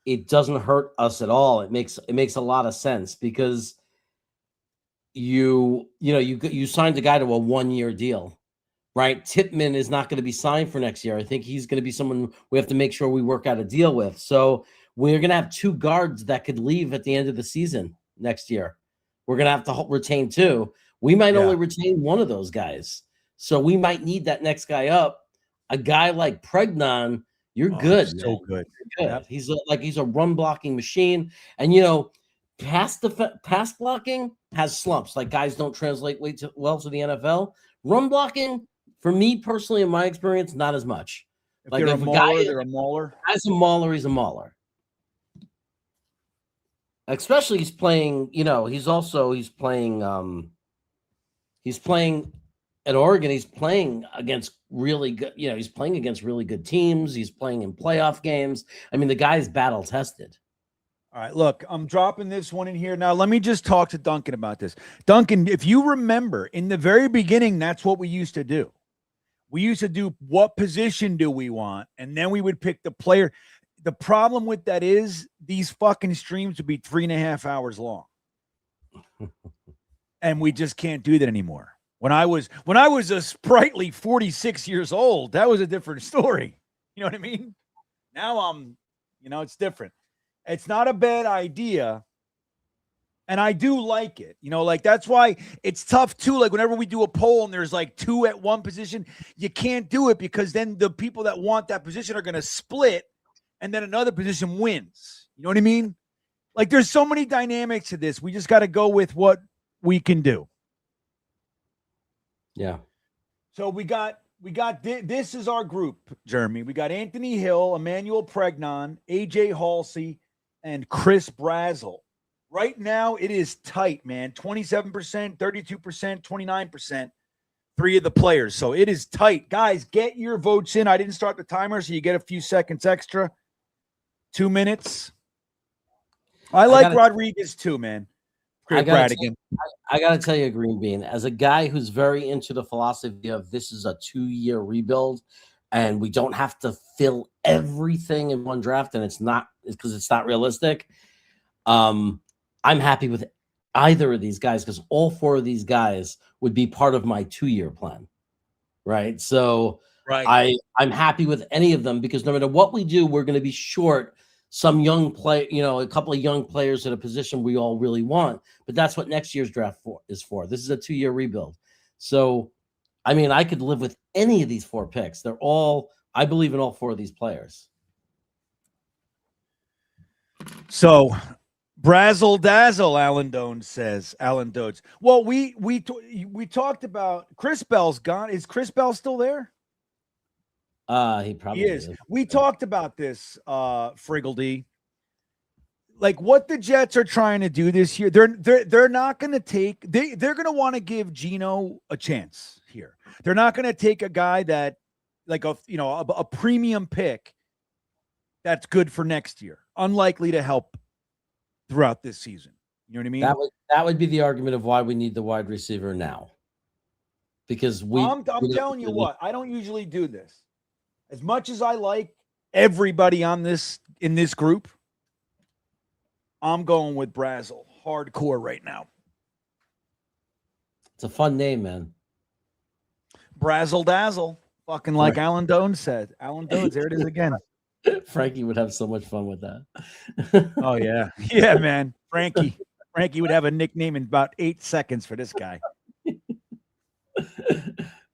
it doesn't hurt us at all. It makes a lot of sense because you signed a guy to a 1-year deal. Right, Tippmann is not going to be signed for next year. I think he's going to be someone we have to make sure we work out a deal with. So we're going to have 2 guards that could leave at the end of the season next year. We're going to have to retain 2. We might only retain one of those guys. So we might need that next guy up. A guy like Pregnon, you're good. So good. You're good. Yep. He's a run blocking machine. And pass blocking has slumps. Like guys don't translate well to the NFL. Run blocking. For me personally, in my experience, not as much. If they're a mauler, they're a mauler. As a mauler, he's a mauler. Especially he's playing, he's playing at Oregon. He's playing against really good, he's playing against really good teams. He's playing in playoff games. I mean, the guy's battle tested. All right, look, I'm dropping this one in here. Now, let me just talk to Duncan about this. Duncan, if you remember, in the very beginning, that's what we used to do. We used to do what position do we want, and then we would pick the player. The problem with that is these fucking streams would be 3.5 hours long. And we just can't do that anymore. When I was a sprightly 46 years old, that was a different story. You know what I mean? Now I'm, it's different. It's not a bad idea. And I do like it, that's why it's tough too. Like whenever we do a poll and there's like 2 at one position, you can't do it because then the people that want that position are going to split and then another position wins. You know what I mean? Like there's so many dynamics to this. We just got to go with what we can do. Yeah. So we got this is our group, Jeremy. We got Anthony Hill, Emmanuel Pregnon, AJ Halsey, and Chris Brazell. Right now, it is tight, man. 27%, 32%, 29%. 3 of the players. So it is tight. Guys, get your votes in. I didn't start the timer, so you get a few seconds extra. 2 minutes. I like Rodriguez too, man. Great Bradigan. I got to tell you, Green Bean, as a guy who's very into the philosophy of this is a 2-year rebuild and we don't have to fill everything in one draft, and it's not because it's not realistic. I'm happy with either of these guys because all 4 of these guys would be part of my 2-year plan. Right. So I'm happy with any of them because no matter what we do, we're going to be short some young play, a couple of young players at a position we all really want. But that's what next year's draft is for. This is a 2-year rebuild. So, I mean, I could live with any of these 4 picks. They're all, I believe in all 4 of these players. So, Brazzle dazzle, Alan Dones says. Alan Dodes. Well, we talked about Chris Bell's gone. Is Chris Bell still there? He probably is. We talked about this, Friggledy. Like what the Jets are trying to do this year. They're not going to take. They're going to want to give Geno a chance here. They're not going to take a guy that, like a premium pick, that's good for next year. Unlikely to help throughout this season. You know what I mean? That would be the argument of why we need the wide receiver now. Because I'm telling you what, I don't usually do this. As much as I like everybody in this group, I'm going with Brazzle hardcore right now. It's a fun name, man. Brazzle dazzle. Fucking like Alan Dones said. Alan Dones, there it is again. Frankie would have so much fun with that. Oh, yeah. Yeah, man. Frankie would have a nickname in about 8 seconds for this guy.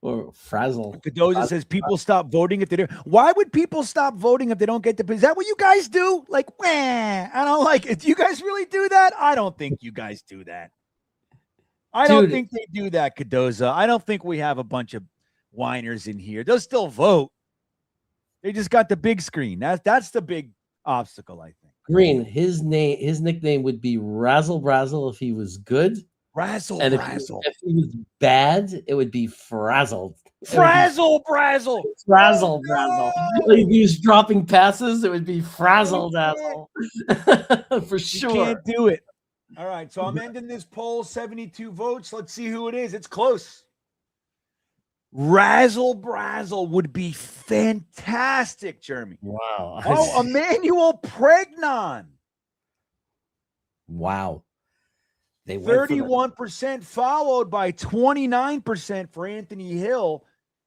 Or Frazzle. Cadoza says people stop voting if they do. Why would people stop voting if they don't get the? Is that what you guys do? Like, I don't like it. Do you guys really do that? I don't think you guys do that. I don't think they do that, Cadoza. I don't think we have a bunch of whiners in here. They'll still vote. They just got the big screen. That's the big obstacle, I think. Green, his nickname would be Razzle Brazzle if he was good. Razzle and Brazzle. If he was bad, it would be Frazzled. Frazzle Brazzle. Frazzle Brazzle. If he was dropping passes, it would be Frazzle Dazzle. For sure. You can't do it. All right, so I'm ending this poll. 72 votes. Let's see who it is. It's close. Razzle Brazzle would be fantastic, Jeremy. Wow. Oh, Emmanuel Pregnon. Wow. They 31% followed by 29% for Anthony Hill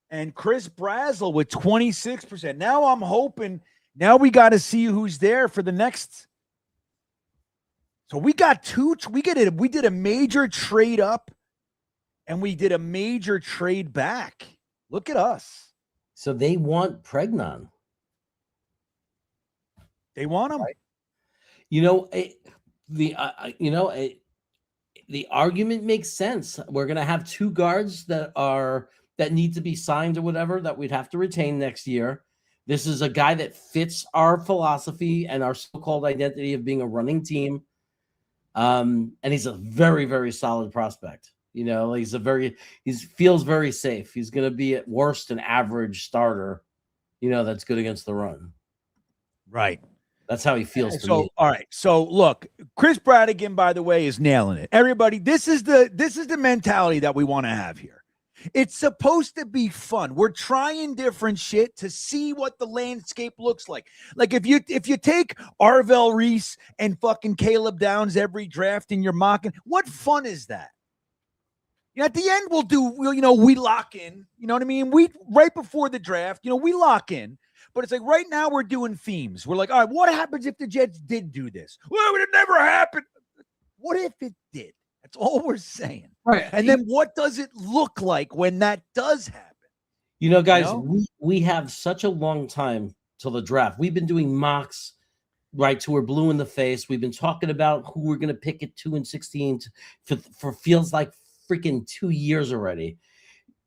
and Chris Brazzle with 26%. Now I'm hoping, now we got to see who's there for the next. So we got we did a major trade up and we did a major trade back. Look at us. So they want Pregnon. They want him. The argument makes sense. We're going to have 2 guards that need to be signed or whatever that we'd have to retain next year. This is a guy that fits our philosophy and our so-called identity of being a running team. And he's a very, very solid prospect. He feels very safe. He's going to be at worst an average starter, that's good against the run. Right. That's how he feels to me. All right. So look, Chris Bradigan, by the way, is nailing it. Everybody, this is the mentality that we want to have here. It's supposed to be fun. We're trying different shit to see what the landscape looks like. Like if you take Arvell Reese and fucking Caleb Downs every draft and you're mocking, what fun is that? At the end, we lock in. You know what I mean? We right before the draft, we lock in. But it's like right now we're doing themes. We're like, all right, what happens if the Jets did do this? Well, it would never happen. What if it did? That's all we're saying. Right. And then what does it look like when that does happen? Guys, we have such a long time till the draft. We've been doing mocks, right, till we're blue in the face. We've been talking about who we're going to pick at 2 and 16 for feels like freaking 2 years already.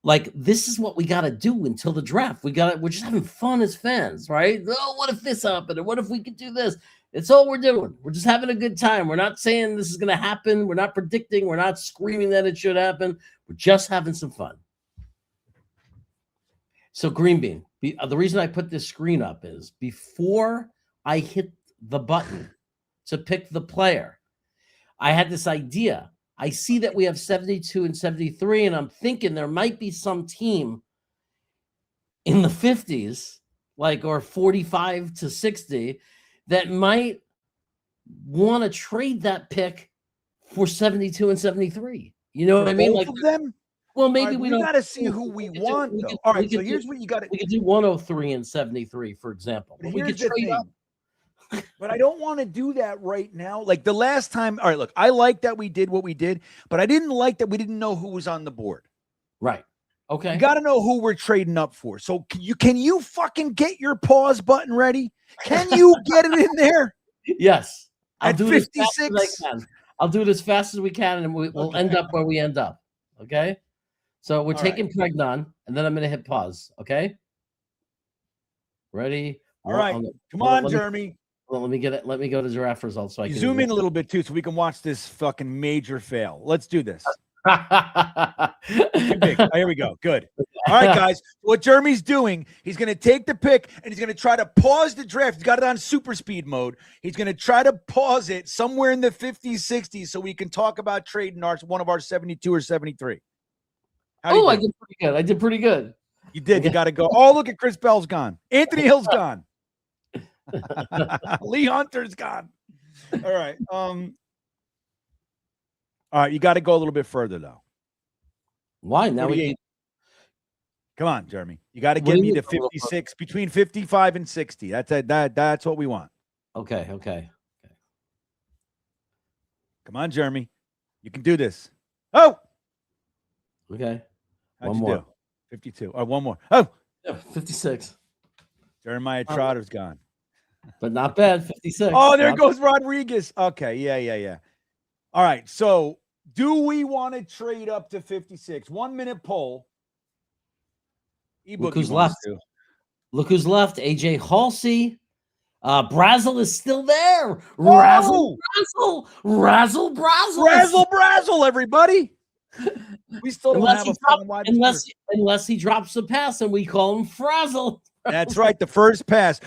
Like, this is what we got to do until the draft. We're just having fun as fans, right? Oh, what if this happened? Or what if we could do this? It's all we're doing. We're just having a good time. We're not saying this is going to happen. We're not predicting. We're not screaming that it should happen. We're just having some fun. So, Green Bean, the reason I put this screen up is before I hit the button to pick the player, I had this idea. I see that we have 72 and 73, and I'm thinking there might be some team in the 50s, like, or 45 to 60, that might want to trade that pick for 72 and 73. You know what I mean? Both Like of them. well, maybe Right, we we don't got to see who we want, though. All right, so here's what you got to. We could do 103 and 73, for example. But we could Here's the trade up. thing. But I don't want to do that right now. Like the last time. All right, look, I like that we did what we did, but I didn't like that we didn't know who was on the board. Right. Okay. You got to know who we're trading up for. So can you fucking get your pause button ready? Can you get it in there? Yes. I'll At do 56? it as fast as I can. I'll do it as fast as we can, and we'll end up where we end up. Okay. So we're taking Pregnon, and then I'm going to hit pause. Okay. Ready? All right. Come on, Jeremy. Let me get it. Let me go to giraffe results so I can zoom in a little bit too, so we can watch this fucking major fail. Let's do this. Here we go. Good. All right, guys. What Jeremy's doing, he's going to take the pick and he's going to try to pause the draft. He's got it on super speed mode. He's going to try to pause it somewhere in the 50s, 60s so we can talk about trading one of our 72 or 73. Oh, I did pretty good. I did pretty good. You did. You got to go. Oh, look at Chris Bell's gone. Anthony Hill's gone. Lee Hunter's gone. All right. All right. You got to go a little bit further, though. Why? Now we come on, Jeremy. You got to get me to 56, between 55 and 60. That's what we want. Okay. Come on, Jeremy. You can do this. Oh. Okay. How'd you do? 52. Oh, one more. Oh. Yeah, 56. Jeremiah Trotter's gone. But not bad. 56. Oh, there goes Rodriguez. Okay. Yeah. All right. So do we want to trade up to 56? 1 minute poll. Look who's left. Look who's left. AJ Halsey. Brazel is still there. Razzle, Brazel. Razzle, Brazel, everybody. We still don't have a fucking wide unless he drops a pass and we call him Frazzle. That's right. The first pass.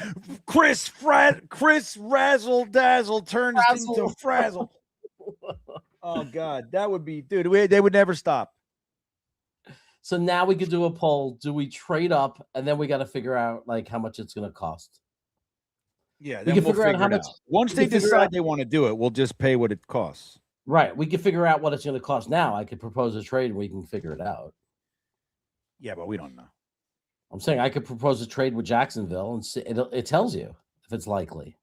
Chris Razzle Dazzle turns into Frazzle. Oh, God. That would be, dude, they would never stop. So now we could do a poll. Do we trade up? And then we got to figure out like how much it's going to cost. Yeah, then we'll figure out how much. Once they decide they want to do it, we'll just pay what it costs. Right. We can figure out what it's going to cost now. I could propose a trade and we can figure it out. Yeah, but we don't know. I'm saying I could propose a trade with Jacksonville and see, it tells you if it's likely.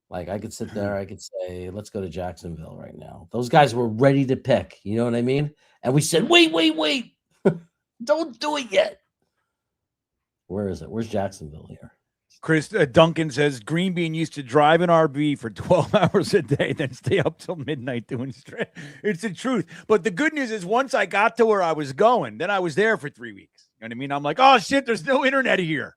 Like I could sit there, I could say, let's go to Jacksonville right now. Those guys were ready to pick. You know what I mean? And we said, wait. Don't do it yet. Where is it? Where's Jacksonville here? Chris Duncan says Green Bean used to drive an RV for 12 hours a day, then stay up till midnight doing straight. It's the truth. But the good news is once I got to where I was going, then I was there for 3 weeks. You know what I mean? I'm like, oh, shit, there's no internet here.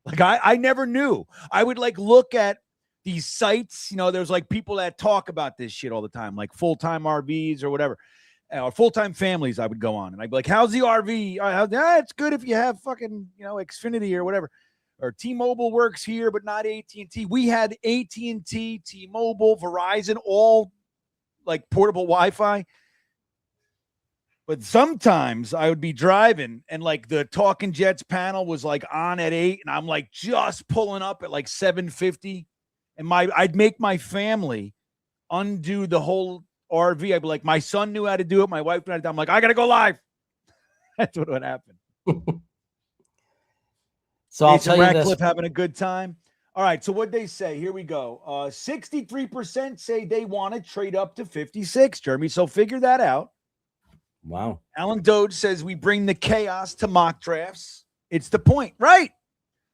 Like, I never knew. I would, like, look at these sites. You know, there's, like, people that talk about this shit all the time, like full-time RVs or whatever. Or full-time families I would go on. And I'd be like, how's the RV? It's good if you have fucking, Xfinity or whatever. Or T-Mobile works here, but not AT&T. We had AT&T, T-Mobile, Verizon, all like portable Wi-Fi. But sometimes I would be driving and like the TalkinJets panel was like on at 8 and I'm like just pulling up at like 7:50. And I'd make my family undo the whole RV. I'd be like, my son knew how to do it. My wife knew how to do it. I'm like, I got to go live. That's what would happen. So I'll tell you this. Ratcliffe having a good time. All right. So what they say, here we go. 63% say they want to trade up to 56, Jeremy. So figure that out. Wow. Alan Doge says we bring the chaos to mock drafts. It's the point, right?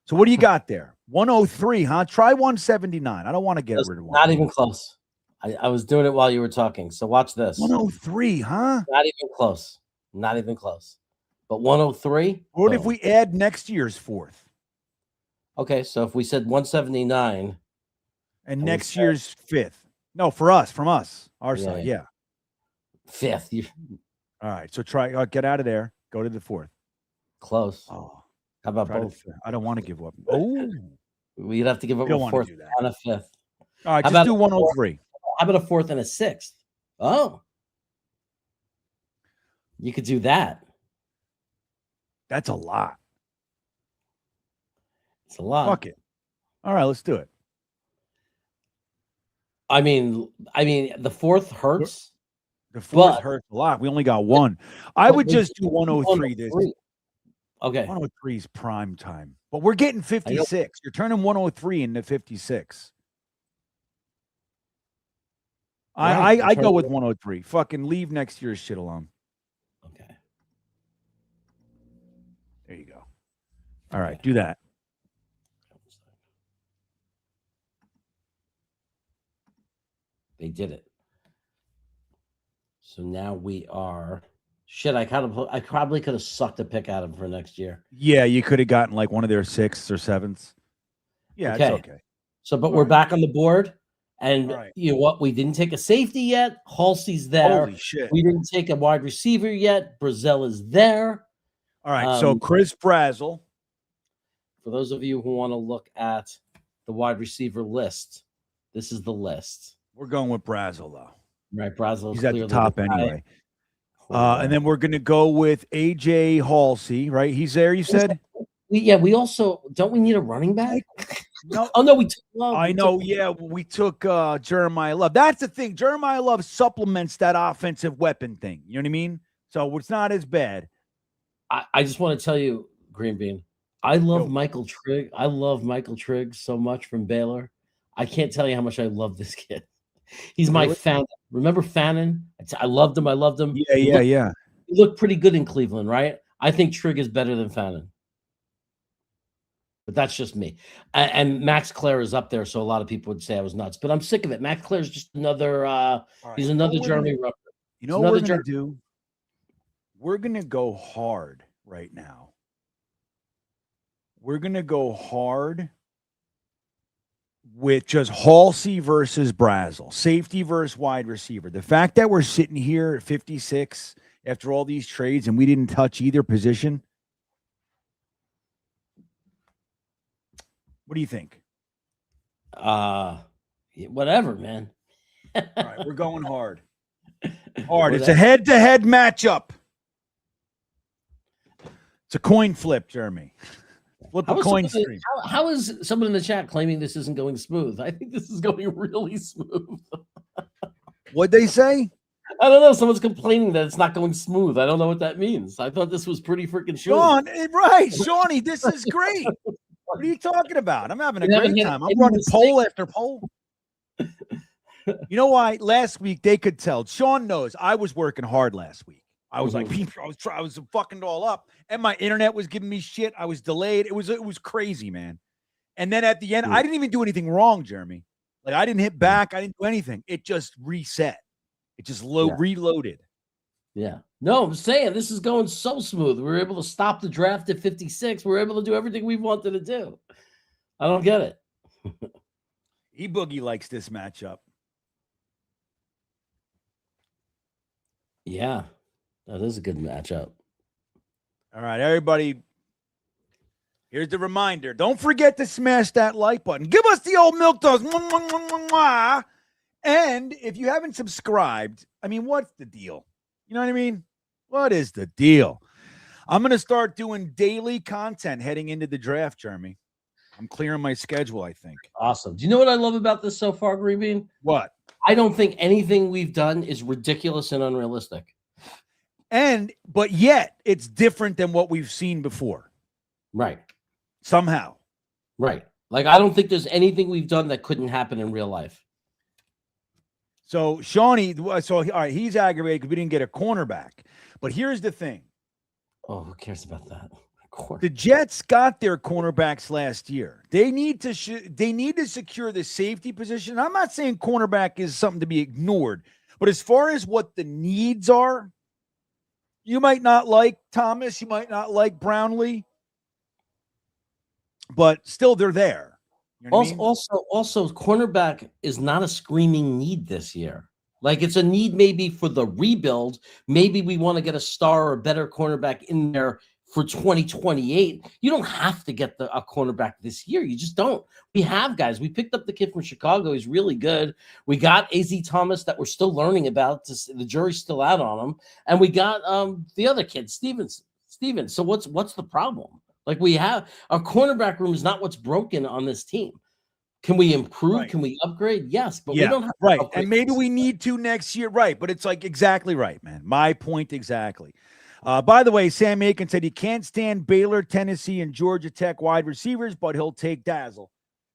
So what do you got there? 103, huh? Try 179. I don't want to get rid of one. Not even close. I was doing it while you were talking. So watch this. 103, huh? Not even close. Not even close. But 103. What if we add next year's fourth? Okay, so if we said 179 and next year's fifth. No, from us, our side, yeah. Fifth. All right, so try get out of there. Go to the fourth. Close. Oh, how about both? I don't want to give up. Oh, we'd have to give up a fourth and a fifth. All right, just do 103. How about a 4th and a 6th? Oh, you could do that. That's a lot. It's a lot. Fuck it. All right, let's do it. I mean, the 4th hurts. The 4th hurts a lot. We only got one. I would just do 103 this. Okay. 103 is prime time. But we're getting 56. You're turning 103 into 56. I go with 103. Fucking leave next year's shit alone. Okay. There you go. All right, do that. They did it. So now we are shit. I probably could have sucked a pick out of them for next year. Yeah, you could have gotten like one of their 6th or 7th. Yeah, okay. It's okay. So, but we're back on the board. And you know what? We didn't take a safety yet. Halsey's there. Holy shit. We didn't take a wide receiver yet. Brazil is there. All right. So Chris Brazzell. For those of you who want to look at the wide receiver list, this is the list. We're going with Brazzell, though. Right. Brazzell. He's at the top anyway. And then we're going to go with AJ Halsey, right? He's there, you said? We also don't we need a running back? No. Oh no, we took Love. I know, yeah. We took Jeremiah Love. That's the thing. Jeremiah Love supplements that offensive weapon thing. You know what I mean? So it's not as bad. I just want to tell you, Green Bean, I love Michael Trigg. I love Michael Trigg so much from Baylor. I can't tell you how much I love this kid. He's my fan. Remember Fannin? I loved him. Yeah. He looked pretty good in Cleveland, right? I think Trigg is better than Fannin. But that's just me. And Max Clare is up there, so a lot of people would say I was nuts. But I'm sick of it. Max Clare is just another he's another Jeremy Rucker. You know what we're going to do? We're going to go hard right now. We're going to go hard with just Halsey versus Brazzell, safety versus wide receiver. The fact that we're sitting here at 56 after all these trades and we didn't touch either position. What do you think? Whatever, man. All right, we're going hard. Hard. It's a head-to-head matchup. It's a coin flip, Jeremy. Flip a coin stream. How is someone in the chat claiming this isn't going smooth? I think this is going really smooth. What'd they say? I don't know. Someone's complaining that it's not going smooth. I don't know what that means. I thought this was pretty freaking short. Sean, right. Shawnee, this is great. What are you talking about? I'm having a great time. I'm running poll after poll. You know why? Last week they could tell. Sean knows I was working hard last week. I was like, I was fucking all up, and my internet was giving me shit. I was delayed. It was crazy, man. And then at the end, I didn't even do anything wrong, Jeremy. Like I didn't hit back. I didn't do anything. It just reset. It just reloaded. Yeah. No, I'm saying this is going so smooth. We were able to stop the draft at 56. We were able to do everything we wanted to do. I don't get it. E-Boogie likes this matchup. Yeah, that is a good matchup. All right, everybody. Here's the reminder. Don't forget to smash that like button. Give us the old milk toast. And if you haven't subscribed, I mean, what's the deal? You know what I mean? What is the deal? I'm going to start doing daily content heading into the draft, Jeremy. I'm clearing my schedule, I think. Awesome. Do you know what I love about this so far, Green Bean? What? I don't think anything we've done is ridiculous and unrealistic. But yet, it's different than what we've seen before. Right. Somehow. Right. Like, I don't think there's anything we've done that couldn't happen in real life. So, Shawnee, all right, he's aggravated because we didn't get a cornerback. But here's the thing. Oh, who cares about that? The Jets got their cornerbacks last year. They need to secure the safety position. I'm not saying cornerback is something to be ignored, but as far as what the needs are, you might not like Thomas, you might not like Brownlee, but still they're there. You know also, cornerback is not a screaming need this year. Like it's a need maybe for the rebuild. Maybe we want to get a star or a better cornerback in there for 2028. You don't have to get a cornerback this year. You just don't. We have guys. We picked up the kid from Chicago. He's really good. We got A.Z. Thomas that we're still learning about. The jury's still out on him. And we got the other kid, Stevens. So what's the problem? Like, we have our cornerback room is not what's broken on this team. Can we improve? Right. Can we upgrade? Yes, but we don't have right. to upgrade. And maybe we need to next year. Right. But it's like exactly right, man. My point exactly. By the way, Sam Aiken said he can't stand Baylor, Tennessee, and Georgia Tech wide receivers, but he'll take Dazzle.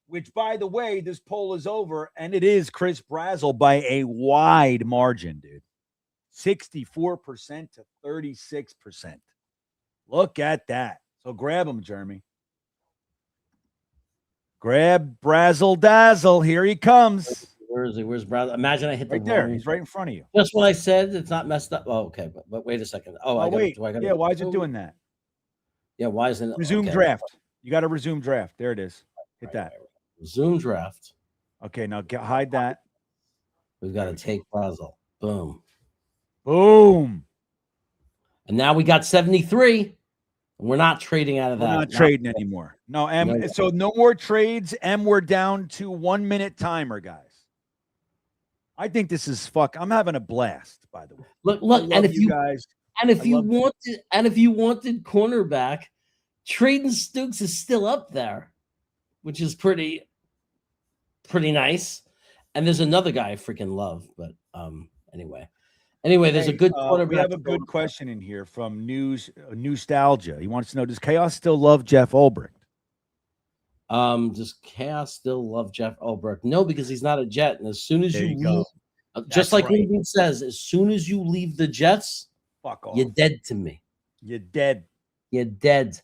Which, by the way, this poll is over, and it is Chris Brazzle by a wide margin, dude. 64% to 36%. Look at that. So grab him, Jeremy. Grab Brazzle Dazzle. Here he comes. Where is he? Where's Brazzle? Imagine I hit the right there. wrong- He's right in front of you. That's what I said. It's not messed up. Oh, okay. But wait a second. Oh, Wait. Yeah, why is it doing that? Yeah, why isn't it? Resume okay. draft. You got to resume draft. There it is. Hit that. Right. Resume draft. Okay, now hide that. We've got to take Brazzle. Boom. Boom. And now we got 73. We're not trading out of that. We're not trading anymore. No, M. So no more trades. M, we're down to 1 minute timer, guys. I think this is I'm having a blast, by the way. Look, and if you guys, and if you wanted cornerback, trading Stooks is still up there, which is pretty nice. And there's another guy I freaking love, but anyway, there's a good cornerback. We have a good question in here from Nostalgia. He wants to know: does Chaos still love Jeff Ulbrich? Does Chaos still love Jeff Ulbrich? No, because he's not a Jet. And as soon as you leave, just like Ruben says, as soon as you leave the Jets, fuck off. You're dead to me. You're dead. You're dead.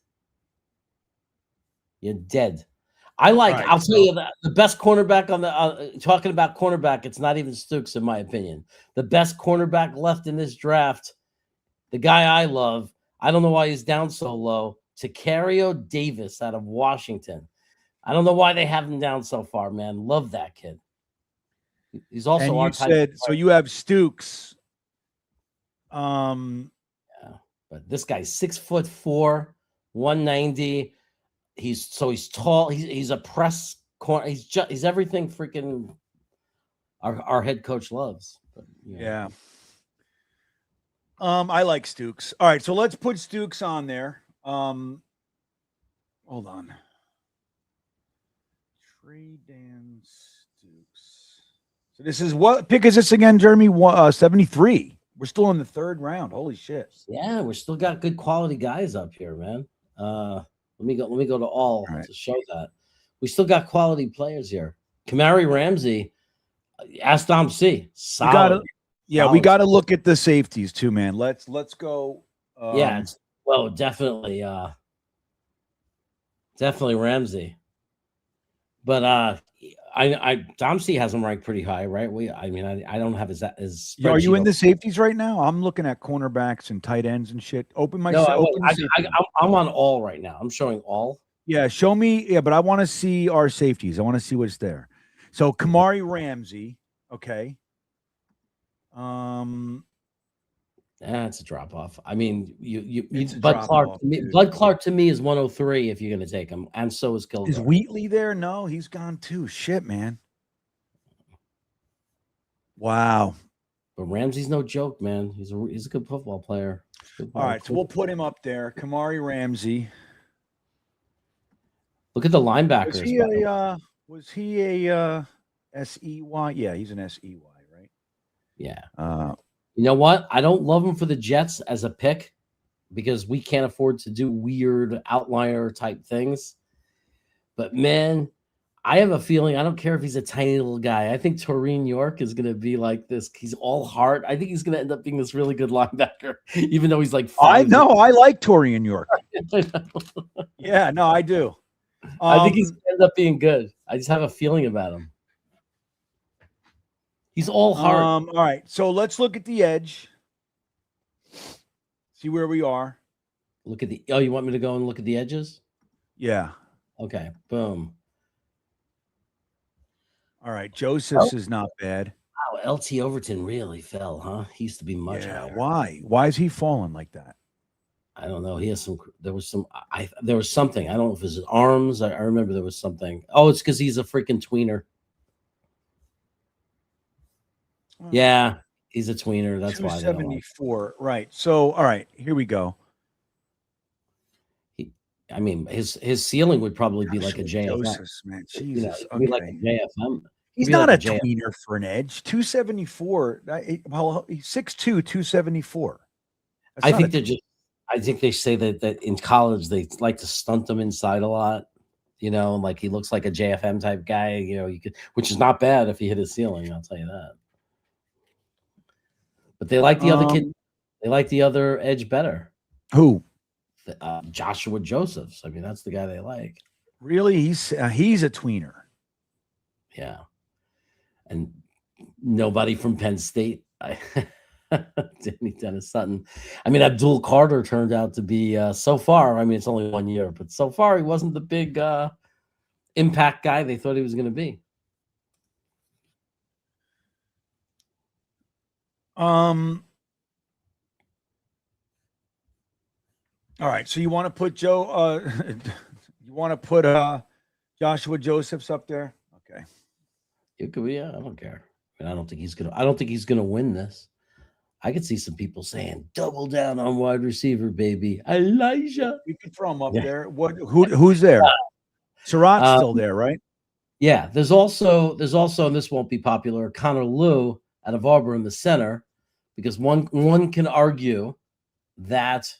You're dead. I'll tell you that the best cornerback on the talking about cornerback, it's not even Stooks, in my opinion. The best cornerback left in this draft, the guy I love, I don't know why he's down so low, Tacario Davis out of Washington. I don't know why they have him down so far, man. Love that kid. He's also and you said so. You have Stooks. Yeah, but this guy's 6'4", 190. He's tall. He's a press corner. He's everything freaking our head coach loves. But, yeah. I like Stooks. All right, so let's put Stooks on there. Hold on. Trey Dan Stooks. So this is what pick is this again, Jeremy? 73. We're still in the third round. Holy shit. Yeah, we still got good quality guys up here, man. Let me go to all right. To show that. We still got quality players here. Kamari Ramsey, ask Dom C. Solid. We got to look at the safeties too, man. Let's go. Definitely Ramsey. But Dom C has him ranked pretty high, right? I don't have his are you in the safeties right now? I'm looking at cornerbacks and tight ends and shit. I'm on all right now. I'm showing all. Yeah, show me. Yeah, but I want to see our safeties. I want to see what's there. So Kamari Ramsey, okay. That's a drop off. I mean, Bud Clark to me is 103 if you're going to take him, and so is Kilgore. Is Wheatley there? No, he's gone too. Shit, man. Wow. But Ramsey's no joke, man. He's a good football player. All right, so we'll put him up there. Kamari Ramsey. Look at the linebackers. Was he a SEY? Yeah, he's an SEY, right? Yeah. You know what? I don't love him for the Jets as a pick because we can't afford to do weird outlier type things. But man, I have a feeling, I don't care if he's a tiny little guy. I think Taurine York is going to be like this. He's all heart. I think he's going to end up being this really good linebacker, even though he's like 5. I know. I like Taurine York. Yeah, no, I do. I think he's going to end up being good. I just have a feeling about him. He's all heart. All right, so let's look at the edge. See where we are. Look at the. Oh, you want me to go and look at the edges? Yeah. Okay. Boom. All right. Joseph's is not bad. Wow. LT Overton really fell, huh? He used to be much higher. Why? Why is he falling like that? I don't know. He has some. There was some. There was something. I don't know if it was his arms. I remember there was something. Oh, it's because he's a freaking tweener. Yeah, he's a tweener. That's why. 274. Right. So, all right, here we go. I mean, his ceiling would probably be like a JFM. Josephs, man, Jesus. Be like a JFM. He's not like a tweener for an edge. 274. Well, he's 6'2", 274. I think they're just. I think they say that in college they like to stunt him inside a lot, like he looks like a JFM type guy, you could, which is not bad if he hit his ceiling, I'll tell you that. But they like the other kid, they like the other edge better. Who? Joshua Josephs. I mean, that's the guy they like. Really? He's a tweener. Yeah. And nobody from Penn State. Dennis Sutton. I mean, Abdul Carter turned out to be so far. I mean, it's only 1 year, but so far he wasn't the big impact guy they thought he was going to be. All right. So you want to put you want to put Joshua Josephs up there? Okay. It could be. Yeah, I don't care. I mean, I don't think he's gonna win this. I could see some people saying, "Double down on wide receiver, baby." Elijah. You can throw him up there. Who's there? Surratt's still there, right? Yeah. There's also, and this won't be popular, Connor Liu out of Auburn, the center, because one can argue that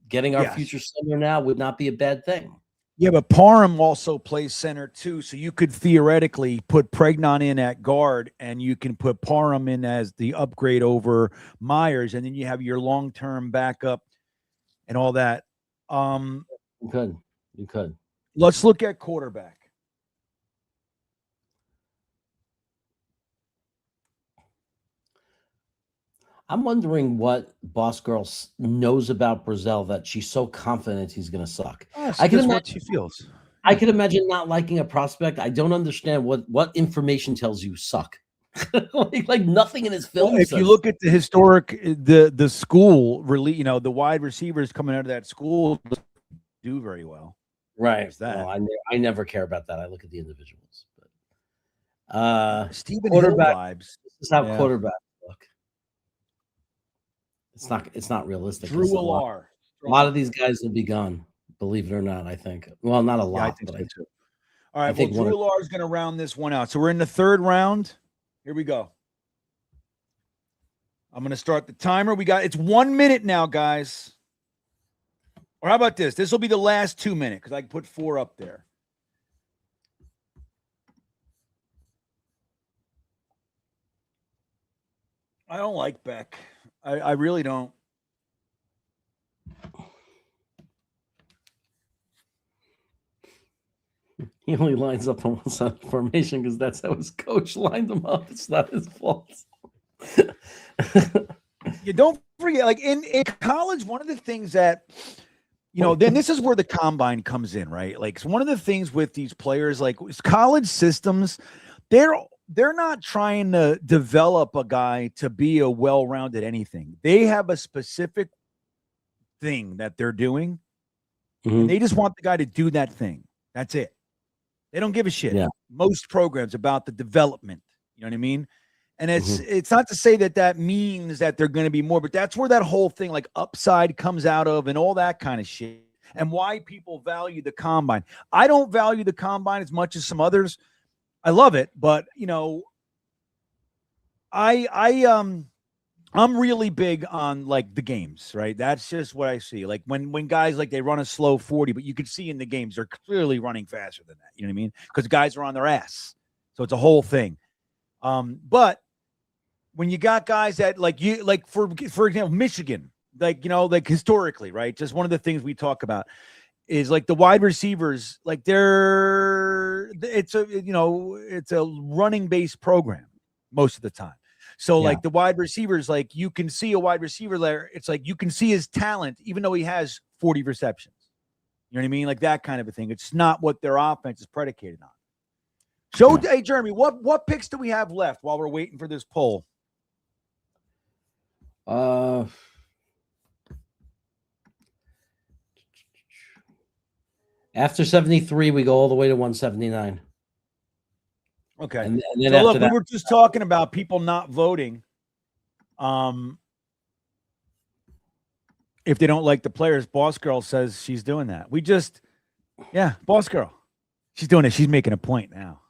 getting our future center now would not be a bad thing. Yeah, but Parham also plays center too, so you could theoretically put Pregnon in at guard, and you can put Parham in as the upgrade over Myers, and then you have your long-term backup and all that. You could. Let's look at quarterback. I'm wondering what Boss Girl knows about Brazil that she's so confident he's going to suck. I can imagine what she feels. I could imagine not liking a prospect. I don't understand what information tells you suck. like nothing in his film. Well, if you look at the historic, the school really, the wide receivers coming out of that school do very well. Right. Well, I never care about that. I look at the individuals. But Stephen quarterback Hill vibes. This is how quarterbacks look. It's not realistic. Drew Willar. A lot of these guys will be gone, believe it or not, I think. Well, not a lot. Yeah, I think so too. All right, well, Drew Willar is going to round this one out. So we're in the third round. Here we go. I'm going to start the timer. It's 1 minute now, guys. Or how about this? This will be the last 2 minutes because I can put 4 up there. I don't like Beck. I really don't. He only lines up on one side of the formation because that's how his coach lined him up. It's not his fault. You don't forget, like in college, one of the things that, then this is where the combine comes in, right? Like one of the things with these players, like college systems, they're not trying to develop a guy to be a well-rounded anything. They have a specific thing that they're doing, and they just want the guy to do that thing. That's it. They don't give a shit. Yeah. Most programs about the development. You know what I mean? And it's not to say that means that they're going to be more, but that's where that whole thing like upside comes out of and all that kind of shit, and why people value the combine. I don't value the combine as much as some others. I love it, but I'm really big on like the games, right? That's just what I see. Like when guys like they run a slow 40, but you can see in the games they're clearly running faster than that. You know what I mean? Because guys are on their ass, so it's a whole thing. But when you got guys that for example, Michigan, like historically, right? Just one of the things we talk about is like the wide receivers, like it's a running based program most of the time. So like the wide receivers, like you can see a wide receiver there. It's like you can see his talent, even though he has 40 receptions. You know what I mean? Like that kind of a thing. It's not what their offense is predicated on. Hey, Jeremy, what picks do we have left while we're waiting for this poll? After 73, we go all the way to 179. Okay. And then So after look, that, we were just talking about people not voting. If they don't like the players, Boss Girl says she's doing that. Boss Girl. She's doing it. She's making a point now.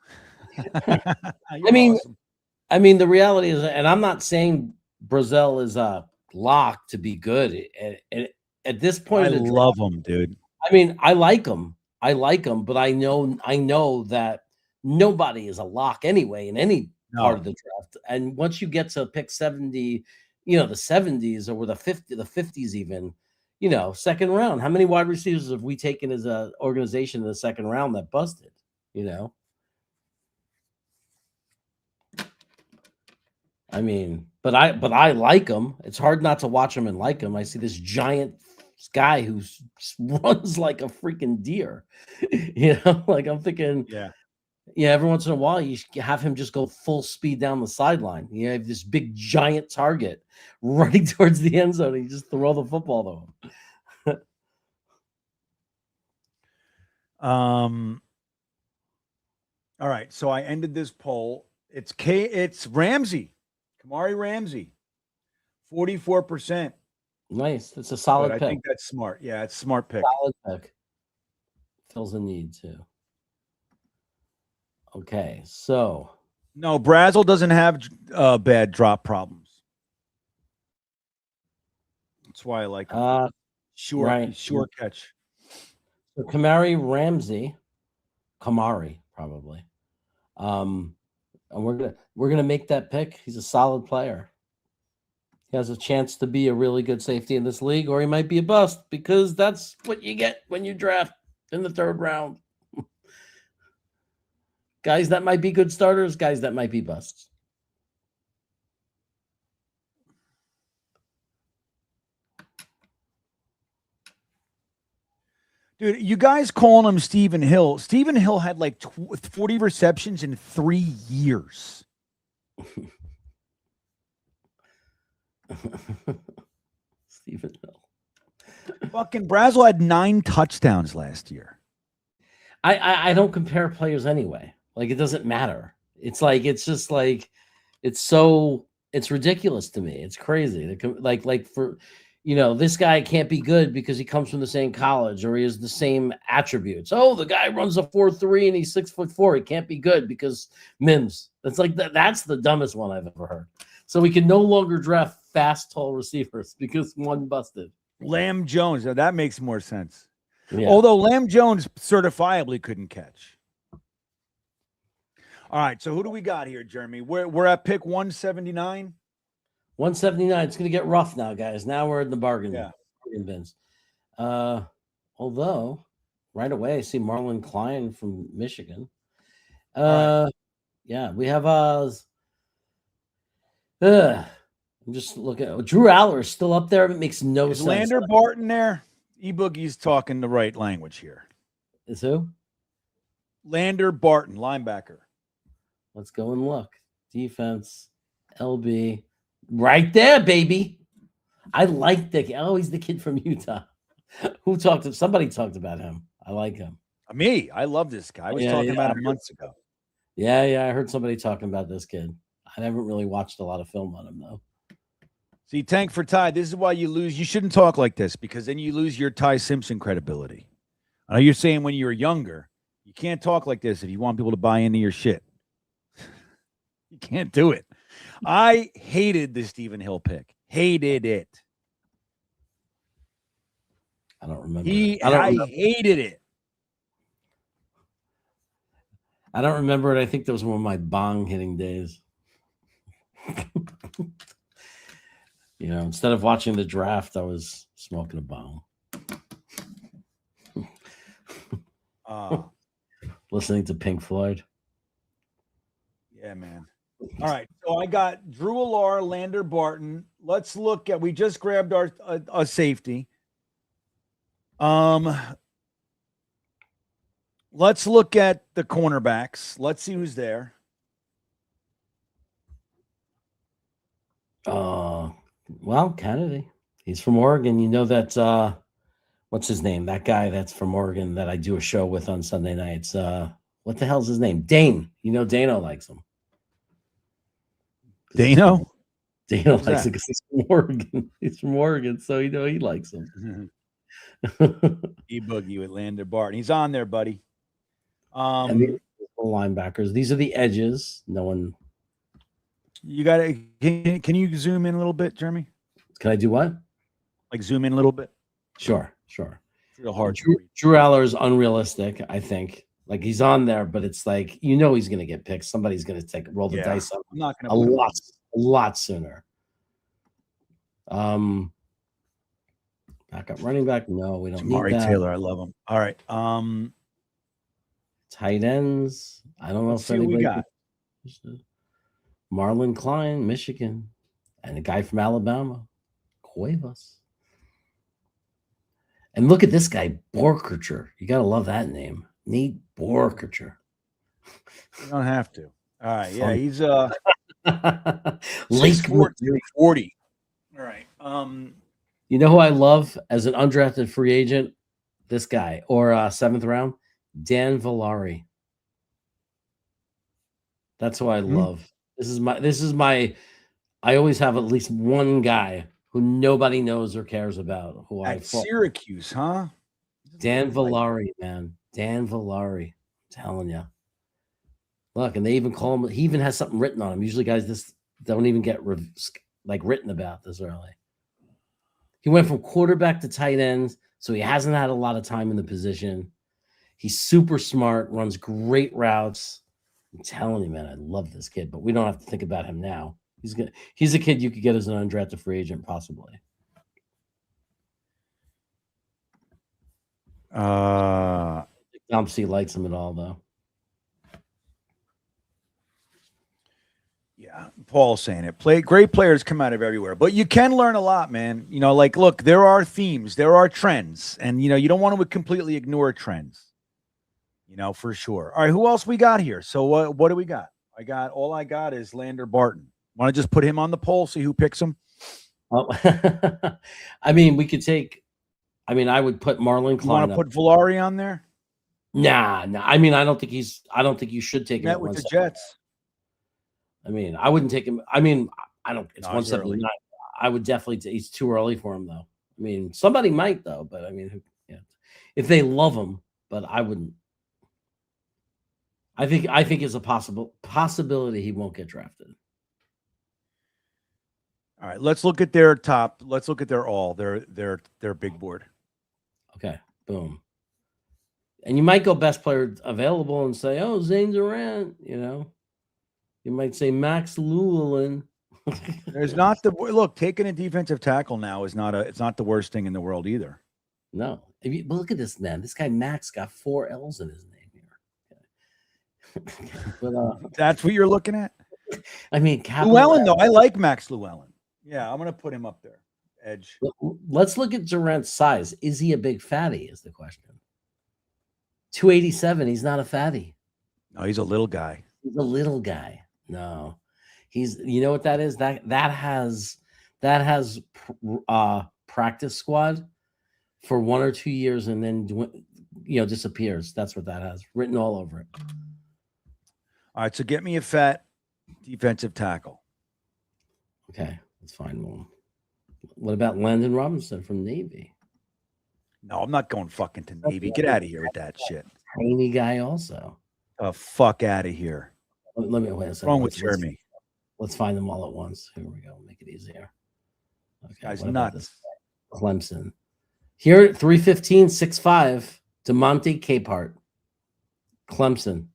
Awesome. I mean, the reality is, and I'm not saying Brazil is a lock to be good. At this point, I love them, dude. I mean, I like them, but I know that nobody is a lock anyway in any part of the draft. And once you get to pick 70, the 70s or the 50s even, second round. How many wide receivers have we taken as an organization in the second round that busted? I mean, but I like him. It's hard not to watch him and like him. I see this giant guy who runs like a freaking deer. Like I'm thinking, yeah. Every once in a while, you have him just go full speed down the sideline. You have this big giant target running towards the end zone. And you just throw the football to him. All right. So I ended this poll. It's Ramsey, Kamari Ramsey, 44%. Nice. It's a solid pick. I think that's smart. Yeah, it's a smart pick. Solid pick. Fills a need too. Okay, so no, Brazel doesn't have bad drop problems. That's why I like him. Sure catch. So Kamari probably. And we're gonna make that pick. He's a solid player. He has a chance to be a really good safety in this league, or he might be a bust because that's what you get when you draft in the third round. Guys that might be good starters, guys that might be busts. Dude, you guys calling him Stephen Hill. Stephen Hill had like 40 receptions in 3 years. Stephen Hill. Fucking Brazel had 9 touchdowns last year. I don't compare players anyway. Like, it doesn't matter. It's like, it's just like, it's ridiculous to me. It's crazy. Like for, this guy can't be good because he comes from the same college or he has the same attributes. Oh, the guy runs a 4.3 and he's 6'4". He can't be good because Mims. That's like that's the dumbest one I've ever heard. So we can no longer draft fast, tall receivers because one busted. Lamb Jones. Now that makes more sense. Yeah. Although Lamb Jones certifiably couldn't catch. All right, so who do we got here, Jeremy? We're at pick 179. 179. It's going to get rough now, guys. Now we're in the bargain bins. Although, right away, I see Marlon Klein from Michigan. Right. Yeah, we have I'm just looking. Drew Aller is still up there. It makes no sense. Is Lander Barton there? E-Boogie's talking the right language here. Is who? Lander Barton, linebacker. Let's go and look. Defense, LB. Right there, baby. I like he's the kid from Utah. Somebody talked about him. I like him. Me. I love this guy. I was talking about him months ago. Yeah. I heard somebody talking about this kid. I haven't really watched a lot of film on him, though. See, Tank for Ty, this is why you lose. You shouldn't talk like this because then you lose your Ty Simpson credibility. I know you're saying when you were younger, you can't talk like this if you want people to buy into your shit. You can't do it. I hated the Stephen Hill pick. Hated it. I don't remember. I hated it. I don't remember it. I think that was one of my bong hitting days. Instead of watching the draft, I was smoking a bong. Listening to Pink Floyd. Yeah, man. All right. So I got Drew Allar, Lander Barton. Let's look at, we just grabbed our safety. Let's look at the cornerbacks. Let's see who's there. Well, Kennedy. He's from Oregon. You know that what's his name? That guy that's from Oregon that I do a show with on Sunday nights. What the hell's his name? Dane. You know, Dano likes him. Dano? Dano likes him because he's from Oregon. He's from Oregon, so you know he likes him. E-Boogie with Lander Barton. He's on there, buddy. And the linebackers. These are the edges. No one. You got to. Can you zoom in a little bit, Jeremy? Can I do what? Like zoom in a little bit. Sure. It's real hard. Drew Aller is unrealistic. I think. Like he's on there, but it's like he's going to get picked. Somebody's going to roll the dice up. I'm not going to a lot sooner. Backup running back. No, we don't need that. Taylor, I love him. All right. Tight ends. I don't know if anybody. We got Marlon Klein, Michigan, and a guy from Alabama, Cuevas. And look at this guy, Borkercher. You got to love that name. Nate Borkercher. You don't have to. All right. Yeah, he's Lake 40. All right. You know who I love as an undrafted free agent? This guy, or seventh round, Dan Villari. That's who I love. This is my. I always have at least one guy who nobody knows or cares about. Who at Syracuse, huh? Dan Villari, man. Dan Villari. I'm telling you. Look, and they even call him. He even has something written on him. Usually, guys this don't even get written about this early. He went from quarterback to tight end, so he hasn't had a lot of time in the position. He's super smart, runs great routes. I'm telling you, man, I love this kid, but we don't have to think about him now. He's a kid you could get as an undrafted free agent, possibly. Tom C likes him at all, though. Yeah, Paul's saying it. Great players come out of everywhere, but you can learn a lot, man. You know, like, look, there are themes, there are trends, and you know, you don't want to completely ignore trends. You know, for sure. All right, who else we got here? So what do we got? All I got is Lander Barton. Want to just put him on the poll, see who picks him? Oh, I mean, we could take. I mean, I would put Marlon Klein. You want to put Villari on there? Nah. I mean, I don't think you should take him. Met with the Jets. I mean, I wouldn't take him. I mean, I don't. It's 179. I would definitely. He's too early for him, though. I mean, somebody might though, but I mean, yeah, if they love him, but I wouldn't. I think it's a possibility he won't get drafted. All right, let's look at their top. Let's look at their big board. Okay, boom. And you might go best player available and say, "Oh, Zane Durant," you know. You might say Max Llewellyn. There's not the look. Taking a defensive tackle now is it's not the worst thing in the world either. No, but look at this man. This guy Max got 4 L's in his name here. But that's what you're looking at. I mean, Llewellyn though. I like Max Llewellyn. Yeah, I'm gonna put him up there. Edge. Let's look at Durant's size. Is he a big fatty? Is the question. 287. He's not a fatty. No, he's a little guy. He's a little guy. No, he's. You know what that is? That has practice squad for 1 or 2 years and then disappears. That's what that has written all over it. All right, so get me a fat defensive tackle. Okay, that's fine. Well, what about Landon Robinson from Navy? No, I'm not going fucking to Navy. Get out of here with that shit. Tiny guy also. Fuck out of here. Let me wait a What's second. wrong with Jeremy? Let's find them all at once. Here we go. Make it easier. Okay, guy's nuts. Clemson. Here at 315, 6'5", DeMonte Capehart. Clemson.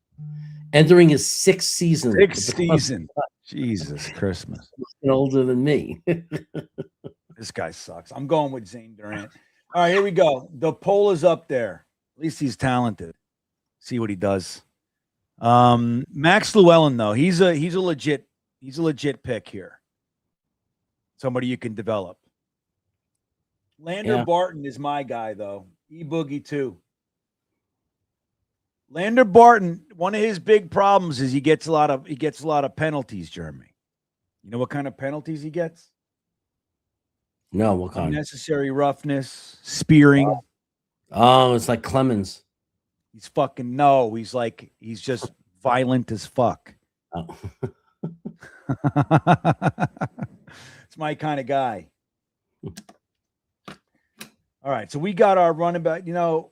Entering his 6th season. 6th season. Jesus Christmas. Older than me. This guy sucks. I'm going with Zane Durant. All right, here we go. The poll is up there. At least he's talented. See what he does. Max Llewellyn, though, he's a legit pick here. Somebody you can develop. Lander Barton is my guy, though. E-Boogie too. Lander Barton, one of his big problems is he gets a lot of penalties, Jeremy. You know what kind of penalties he gets? No, what kind? Unnecessary roughness, spearing. Oh, it's like Clemens. He's fucking no. He's just violent as fuck. Oh. It's my kind of guy. All right, so we got our running back. You know,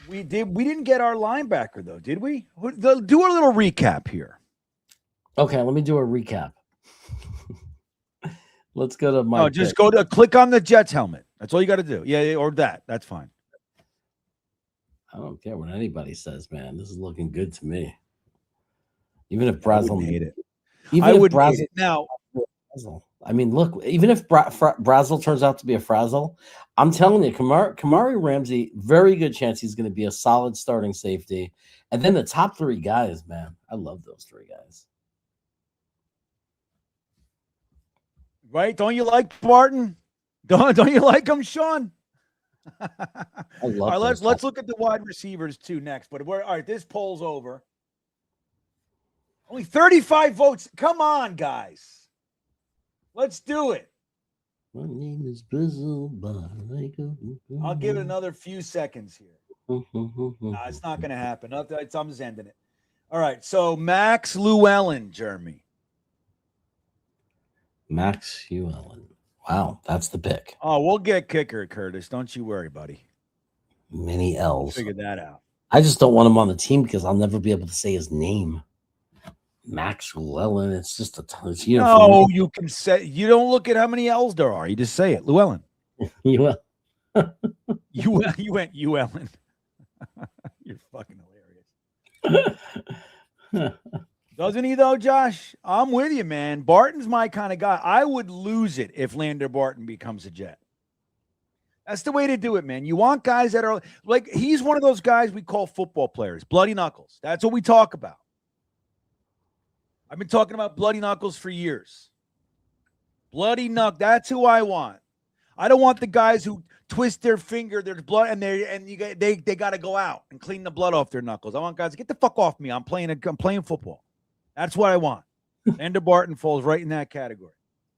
we didn't get our linebacker though, did we? Do a little recap here. Okay, let me do a recap. Let's go to my. No, just click on the Jets helmet. That's all you got to do. Yeah, or that. That's fine. I don't care what anybody says, man. This is looking good to me. Even if Brazil hate it, even if Brazil hate it. Now. I mean, look, even if Brazil turns out to be a frazzle, I'm telling you, Kamari Ramsey, very good chance he's going to be a solid starting safety. And then the top three guys, man, I love those three guys. Right? Don't you like Barton? Don't you like him, Sean? I love. All right, let's look at the wide receivers too next. But all right, this poll's over. Only 35 votes. Come on, guys. Let's do it. My name is Bizzle. I'll give it another few seconds here. Nah, it's not going to happen. I'm just ending it. All right. So Max Llewellyn, Jeremy. Max Llewellyn. Wow, that's the pick. Oh, we'll get kicker, Curtis. Don't you worry, buddy. Many L's. Figure that out. I just don't want him on the team because I'll never be able to say his name. Max Llewellyn. It's just a ton. No, you can say. You don't look at how many L's there are. You just say it, Llewellyn. You went Llewellyn. You're fucking hilarious. Doesn't he though, Josh? I'm with you, man. Barton's my kind of guy. I would lose it if Lander Barton becomes a Jet. That's the way to do it, man. You want guys that are like, he's one of those guys we call football players, bloody knuckles. That's what we talk about. I've been talking about bloody knuckles for years. Bloody knuckle. That's who I want. I don't want the guys who twist their finger, there's blood, and they got to go out and clean the blood off their knuckles. I want guys to get the fuck off me. I'm playing football. That's what I want. Lander Barton falls right in that category.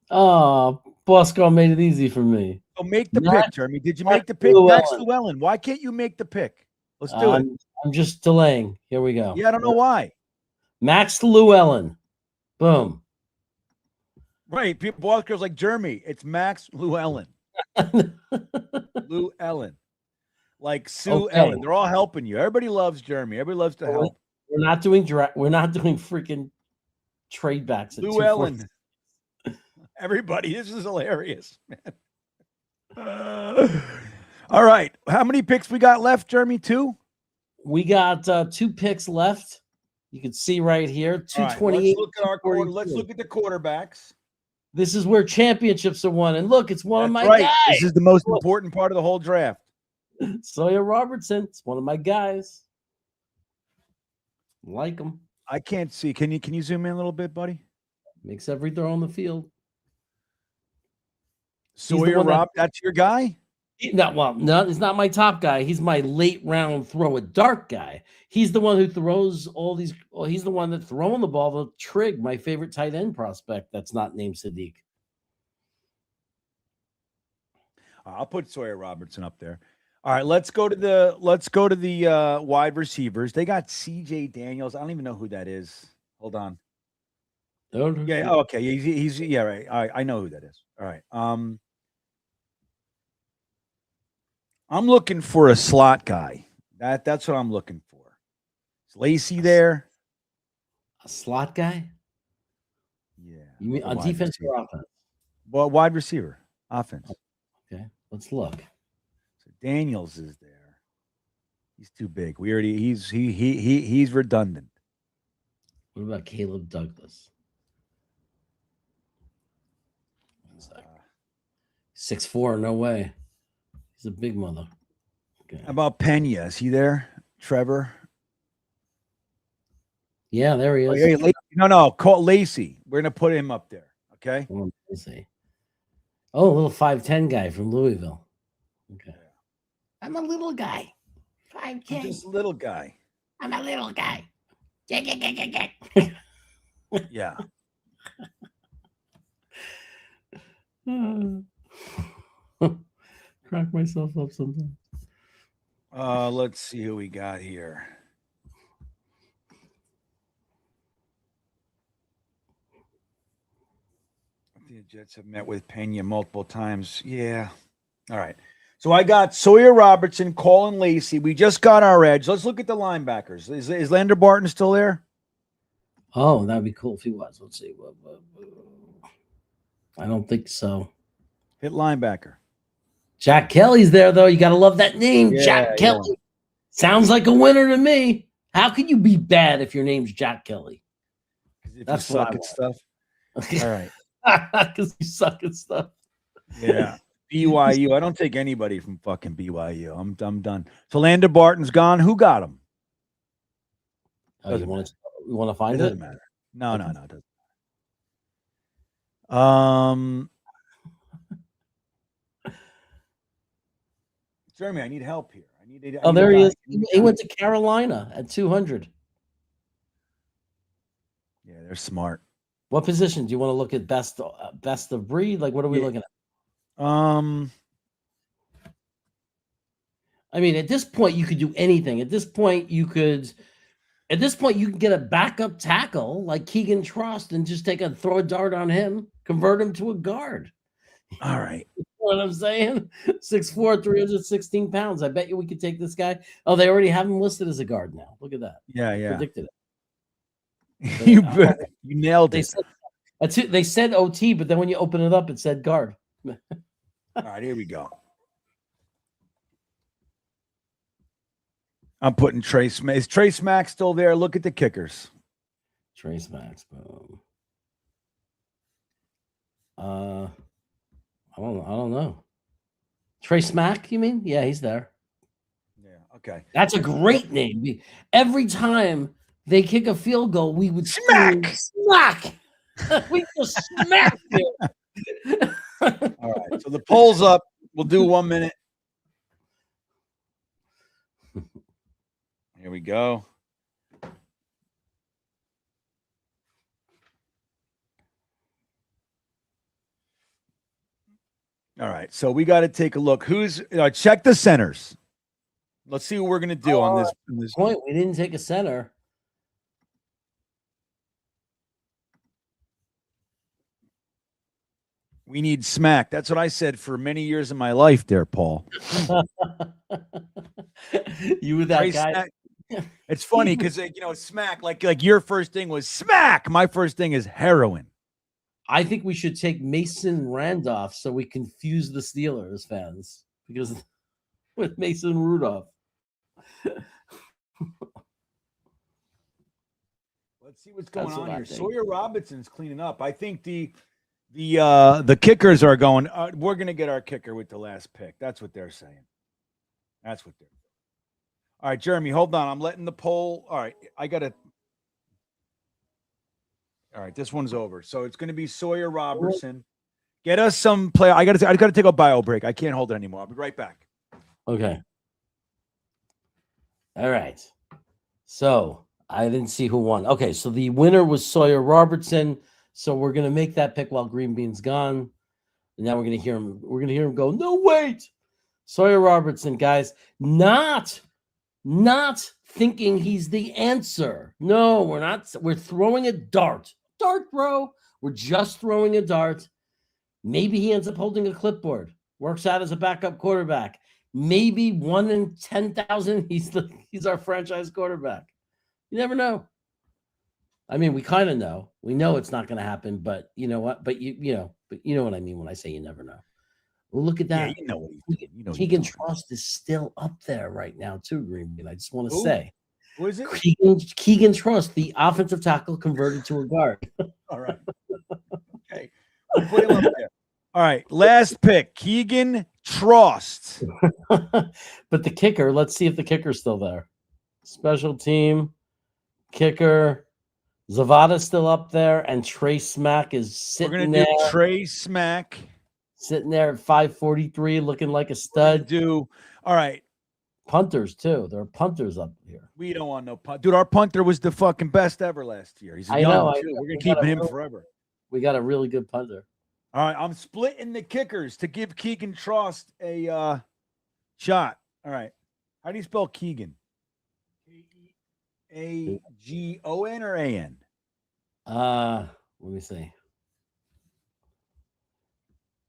Oh, Bosco made it easy for me. So make the pick, Jeremy. Did you make the pick? Max Llewellyn. Why can't you make the pick? Let's do it. I'm just delaying. Here we go. Yeah, I don't know why. Max Llewellyn. Boom. Right. People, girls like Jeremy. It's Max Llewellyn. Llewellyn. Like Sue Ellen. They're all helping you. Everybody loves Jeremy. Everybody loves to help. We're not doing freaking trade backs. Llewellyn. Everybody, this is hilarious, man. All right. How many picks we got left, Jeremy? 2? We got 2 picks left. You can see right here, 228. Right, let's look at the quarterbacks. This is where championships are won. And look, it's one of my guys. This is the most important part of the whole draft. Sawyer Robertson. It's one of my guys. Like him. I can't see. Can you zoom in a little bit, buddy? Makes every throw on the field. Sawyer Rob, that's your guy? No, he's not my top guy. He's my late round throw a dart guy. He's the one who throws all these. Well, he's the one that's throwing the ball to Trigg, my favorite tight end prospect. That's not named Sadiq. I'll put Sawyer Robertson up there. All right, let's go to the wide receivers. They got CJ Daniels. I don't even know who that is. Hold on. Yeah. Oh, okay. He's yeah. Right. All right. I know who that is. All right. I'm looking for a slot guy. That's what I'm looking for. Is Lacey there? A slot guy? Yeah. You mean on defense or offense? Well, wide receiver, offense. Okay, let's look. So Daniels is there. He's too big. He's redundant. What about Caleb Douglas? 6'4", no way. He's a big mother. Okay. How about Pena? Is he there? Trevor? Yeah, there he is. Oh, yeah, no. Call Lacey. We're going to put him up there. Okay. Oh, a little 5'10" guy from Louisville. Okay. I'm a little guy. 5'10". Just a little guy. I'm a little guy. Yeah. Crack myself up sometimes. Let's see who we got here. The Jets have met with Pena multiple times. Yeah. All right. So I got Sawyer Robertson, Colin Lacey. We just got our edge. Let's look at the linebackers. Is Lander Barton still there? Oh, that'd be cool if he was. Let's see. I don't think so. Hit linebacker. Jack Kelly's there, though. You got to love that name, Jack Kelly. Yeah. Sounds like a winner to me. How can you be bad if your name's Jack Kelly? That's what I at stuff. All right. Because you suck at stuff. Yeah. BYU. I don't take anybody from fucking BYU. I'm done. So Lander Barton's gone. Who got him? Oh, you want to find it? Doesn't matter. No, it doesn't matter. Jeremy, I need help here. There he is. He went to Carolina at 200. Yeah, they're smart. What position do you want to look at? Best of breed? Like, what are we looking at? I mean, at this point, you could do anything. At this point, you can get a backup tackle like Keegan Trust and just throw a dart on him, convert him to a guard. All right. You know what I'm saying? 6'4", 316 pounds. I bet you we could take this guy. Oh, they already have him listed as a guard now. Look at that. Yeah. Predicted it. You nailed it. They said OT, but then when you open it up, it said guard. All right, here we go. I'm putting Trace Mack. Is Trace Mack still there? Look at the kickers. Trace Mack. Boom. I don't know. Trace Mack, you mean? Yeah, he's there. Yeah, okay. That's a great name. Every time they kick a field goal, we would smack. We just smack it. All right. So the poll's up. We'll do 1 minute. Here we go. All right. So we got to take a look. Who's check the centers. Let's see what we're going to do on this point. We didn't take a center. We need smack. That's what I said for many years of my life there, Paul. You were that guy. Smack. It's funny because, smack, like your first thing was smack. My first thing is heroin. I think we should take Mason Randolph so we confuse the Steelers fans because with Mason Rudolph. Let's see what's going on here. Sawyer Robinson's cleaning up. I think the kickers are going. We're going to get our kicker with the last pick. That's what they're saying. That's what they're. All right, Jeremy, hold on. I'm letting the poll. All right, I got to. All right, this one's over. So it's going to be Sawyer Robertson. Get us some play. I got to take a bio break. I can't hold it anymore. I'll be right back. Okay. All right. So I didn't see who won. Okay, so the winner was Sawyer Robertson. So we're gonna make that pick while Green Bean's gone. And now we're gonna hear him. We're gonna hear him go. No, wait, Sawyer Robertson, guys, not thinking he's the answer. No, we're not. We're throwing a dart. Dart, bro. We're just throwing a dart. Maybe he ends up holding a clipboard. Works out as a backup quarterback. Maybe 1 in 10,000. He's our franchise quarterback. You never know. I mean, we kind of know. We know it's not going to happen, but you know what? But you know what I mean when I say you never know. Well, look at that. Yeah, you know what he's doing. Keegan Trust is still up there right now, too, Green Bean. I just want to say. Who is it? Keegan Trust, the offensive tackle converted to a guard. All right. Okay. We'll put him up there. All right. Last pick, Keegan Trust. But the kicker, let's see if the kicker's still there. Special team, kicker. Zavada's still up there, and Trace Mack is sitting there. We're going to do Trace Mack. Sitting there at 543, looking like a stud. All right. Punters, too. There are punters up here. We don't want no punt. Dude, our punter was the fucking best ever last year. He's young, too. We're going to keep him forever. We got a really good punter. All right, I'm splitting the kickers to give Keegan Trost a shot. All right. How do you spell Keegan? K-E-A-G-O-N or A-N? Let me see.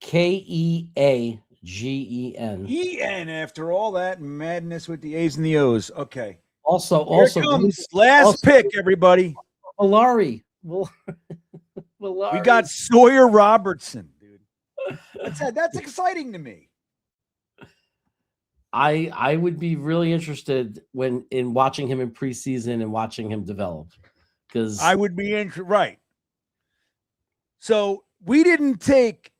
Keagen. E-N after all that madness with the A's and the O's. Okay. Also, Here it comes. Last pick, everybody. Valari. We got Sawyer Robertson, dude. That's exciting to me. I would be really interested in watching him in preseason and watching him develop, because I would be interested. Right. So we didn't take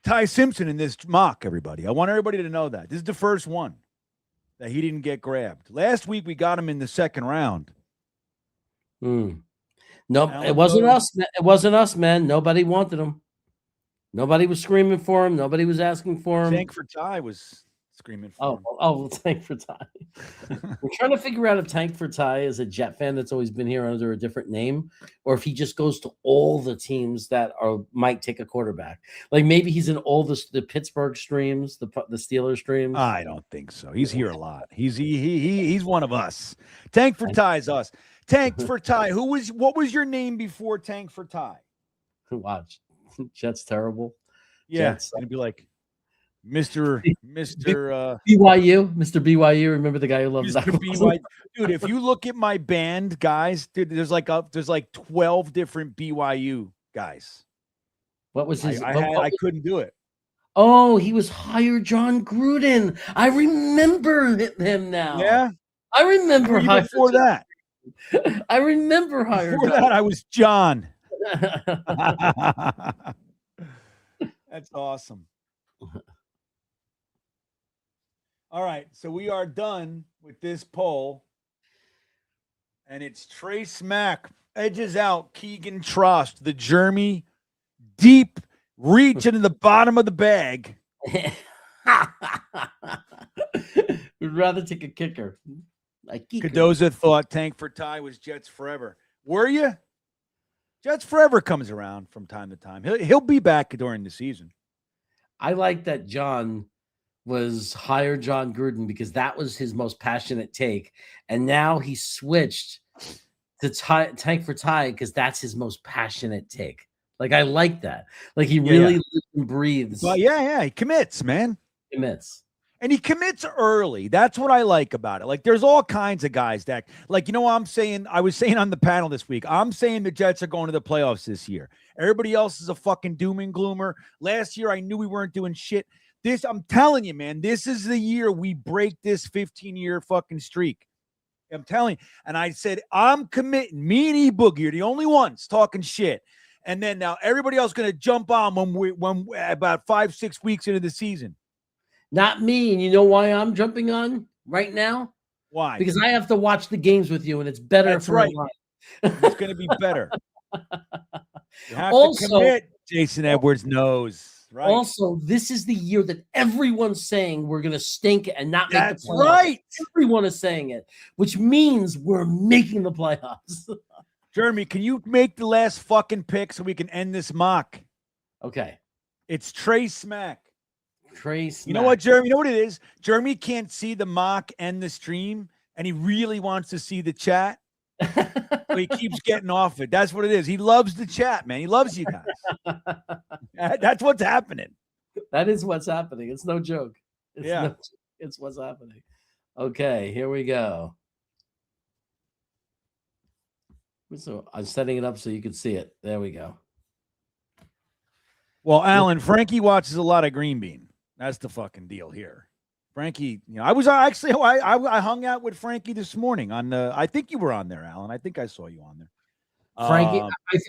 Ty Simpson in this mock, everybody. I want everybody to know that. This is the first one that he didn't get grabbed. Last week, we got him in the second round. No, it wasn't us. It wasn't us, man. Nobody wanted him. Nobody was screaming for him. Nobody was asking for him. Tank for Ty was screaming for him. Oh, Tank for Ty. We're trying to figure out if Tank for Ty is a Jet fan that's always been here under a different name, or if he just goes to all the teams that might take a quarterback. Like maybe he's in all the Pittsburgh streams, the Steelers streams. I don't think so. He's here a lot. He's one of us. Tank for Ty is us. Tank for Ty. What was your name before Tank for Ty? Watch. Jet's terrible. Yeah, Jets. it's gonna be like Mr. BYU, Mr. BYU. Remember the guy who loves that? BYU. Dude, if you look at my band, guys, dude, there's like 12 different BYU guys. What was his? I couldn't do it. Oh, he was hired John Gruden. I remember him now. Yeah, I remember before that. I remember hired. Before that, I was John. That's awesome. All right, so we are done with this poll, and it's Trace Mack edges out Keegan Trost, the Jeremy, deep reach into the bottom of the bag. We'd rather take a kicker. Cadoza thought Tank for Ty was Jets forever. Were you? Jets forever comes around from time to time. He'll be back during the season. I like that John was hired John Gruden because that was his most passionate take. And now he switched to Tank for Ty because that's his most passionate take. Like, I like that. Like, he really lives and breathes. Well, yeah. He commits, man. Commits. And he commits early. That's what I like about it. Like, there's all kinds of guys that, like, you know what I'm saying? I was saying on the panel this week, I'm saying the Jets are going to the playoffs this year. Everybody else is a fucking doom and gloomer. Last year, I knew we weren't doing shit. I'm telling you, man, this is the year we break this 15-year fucking streak. I'm telling you. And I said, I'm committing. Me and E-Boogie are the only ones talking shit. And then now everybody else is going to jump on when about 5-6 weeks into the season. Not me. And you know why I'm jumping on right now? Why? Because I have to watch the games with you, and it's better. That's right. It's going to be better. You have to commit. Jason Edwards knows. Right. Also, this is the year that everyone's saying we're going to stink and not make the playoffs. Right. Everyone is saying it, which means we're making the playoffs. Jeremy, can you make the last fucking pick so we can end this mock? Okay. It's Trace Mack. Trace. You know what, Jeremy? You know what it is? Jeremy can't see the mock and the stream, and he really wants to see the chat. But he keeps getting off it. That's what it is. He loves the chat, man. He loves you guys. That's what's happening. That is what's happening. It's no joke. It's what's happening. Okay, here we go. So I'm setting it up so you can see it. There we go. Well, Alan, Frankie watches a lot of Green Bean. That's the fucking deal here. Frankie, you know, I hung out with Frankie this morning on the. I think you were on there, Alan. I think I saw you on there. Frankie,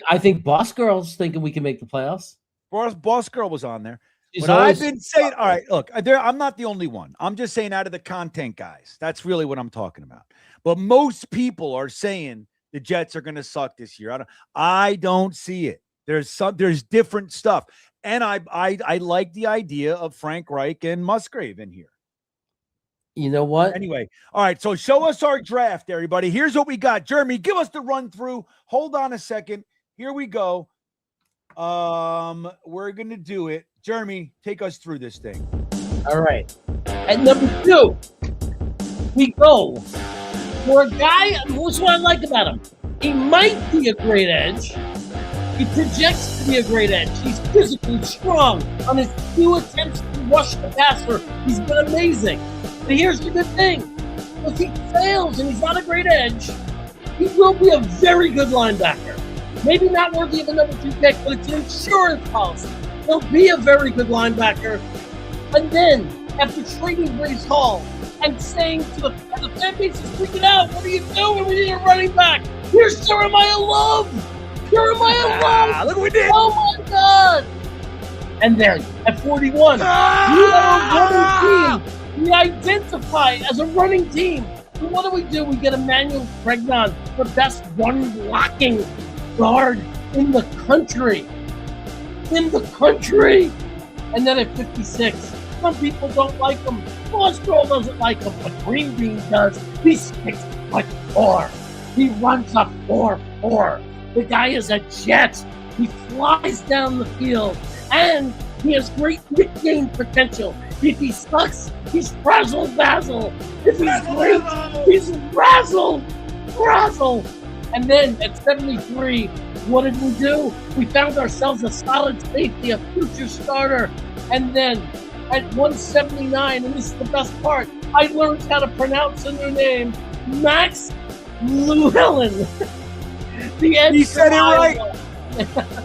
I think Boss Girl's thinking we can make the playoffs. Boss Girl was on there. But I've been saying, all right, look, I'm not the only one. I'm just saying out of the content guys. That's really what I'm talking about. But most people are saying the Jets are going to suck this year. I don't see it. There's different stuff. And I like the idea of Frank Reich and Musgrave in here. You know what? Anyway, all right, so show us our draft, everybody. Here's what we got. Jeremy, give us the run through. Hold on a second. Here we go. We're going to do it. Jeremy, take us through this thing. All right. At number 2, we go for a guy. What's what I like about him? He might be a great edge. He projects to be a great edge. He's physically strong. On his few attempts to rush the passer, he's been amazing. But here's the good thing. If he fails and he's not a great edge, he will be a very good linebacker. Maybe not worthy of a number 2 pick, but it's an insurance policy. He'll be a very good linebacker. And then, after trading BREECE Hall and saying to the fan base is freaking out, what are you doing? We need a running back. Here's Jeremiah Love. Jeremiah Love. Look what we did. Oh, my God. And then, at 41, we are a running team. We identify as a running team. So what do? We get Emmanuel Pregnon, the best run-blocking guard in the country. And then at 56, some people don't like him. Foster doesn't like him, but Green Bean does. He's 6'4". He runs a 4.4. The guy is a jet. He flies down the field, and he has great nickname potential. If he sucks, he's Frazzle Basil. If he's great, he's Razzle. And then at 73, what did we do? We found ourselves a solid safety, a future starter. And then at 179, and this is the best part, I learned how to pronounce a new name, Max Llewellyn. The end. You said it right.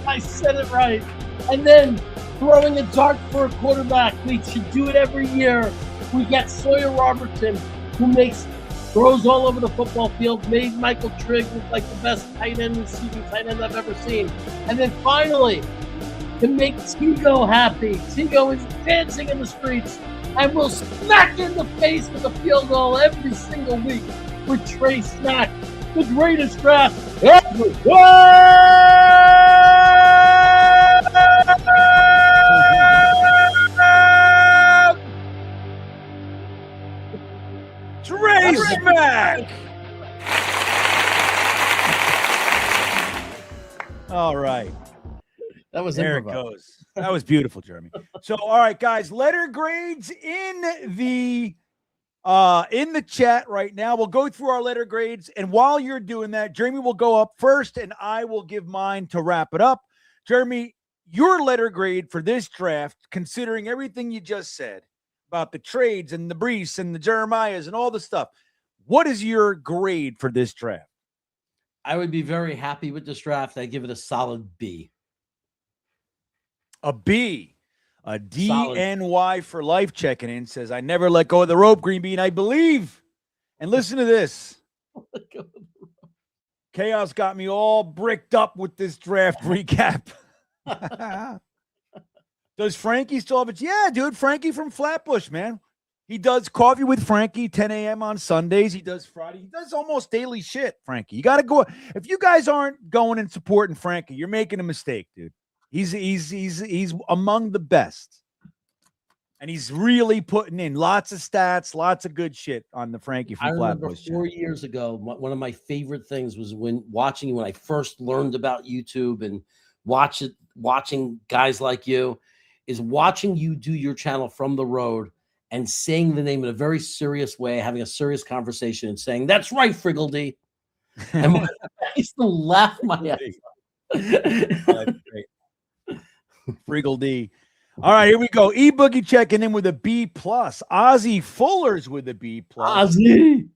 I said it right. And then throwing a dart for a quarterback. We should do it every year. We get Sawyer Robertson, who throws all over the football field, made Michael Trigg look like the best receiving tight end I've ever seen. And then finally, to make Tigo happy, Tigo is dancing in the streets and will smack in the face with a field goal every single week with Trey Snack, the greatest draft ever. Trey Snack. All right. That was there. It goes. That was beautiful, Jeremy. So, all right, guys, letter grades in the chat right now. We'll go through our letter grades, and while you're doing that, Jeremy will go up first, and I will give mine to wrap it up. Jeremy, your letter grade for this draft, considering everything you just said about the trades and the BREECE and the Jeremiahs and all the stuff, what is your grade for this draft? I would be very happy with this draft. I give it a solid B. A B. A DNY for life checking in says, I never let go of the rope, Green Bean. I believe. And listen to this. Chaos got me all bricked up with this draft recap. Does Frankie still have it? Yeah, dude. Frankie from Flatbush, man. He does Coffee with Frankie, 10 a.m. on Sundays. He does Friday. He does almost daily shit, Frankie. You got to go. If you guys aren't going and supporting Frankie, you're making a mistake, dude. He's among the best. And he's really putting in lots of stats, lots of good shit on the Frankie from Flatbush. I remember 4 years ago, one of my favorite things was when I first learned about YouTube and watching guys like you, is watching you do your channel from the road and saying the name in a very serious way, having a serious conversation and saying, "That's right, Friggledy." And I used to laugh my ass off. That's great. Friggledy. All right, here we go. E-Boogie checking in with a B+. Ozzy Fuller's with a B+. Ozzy.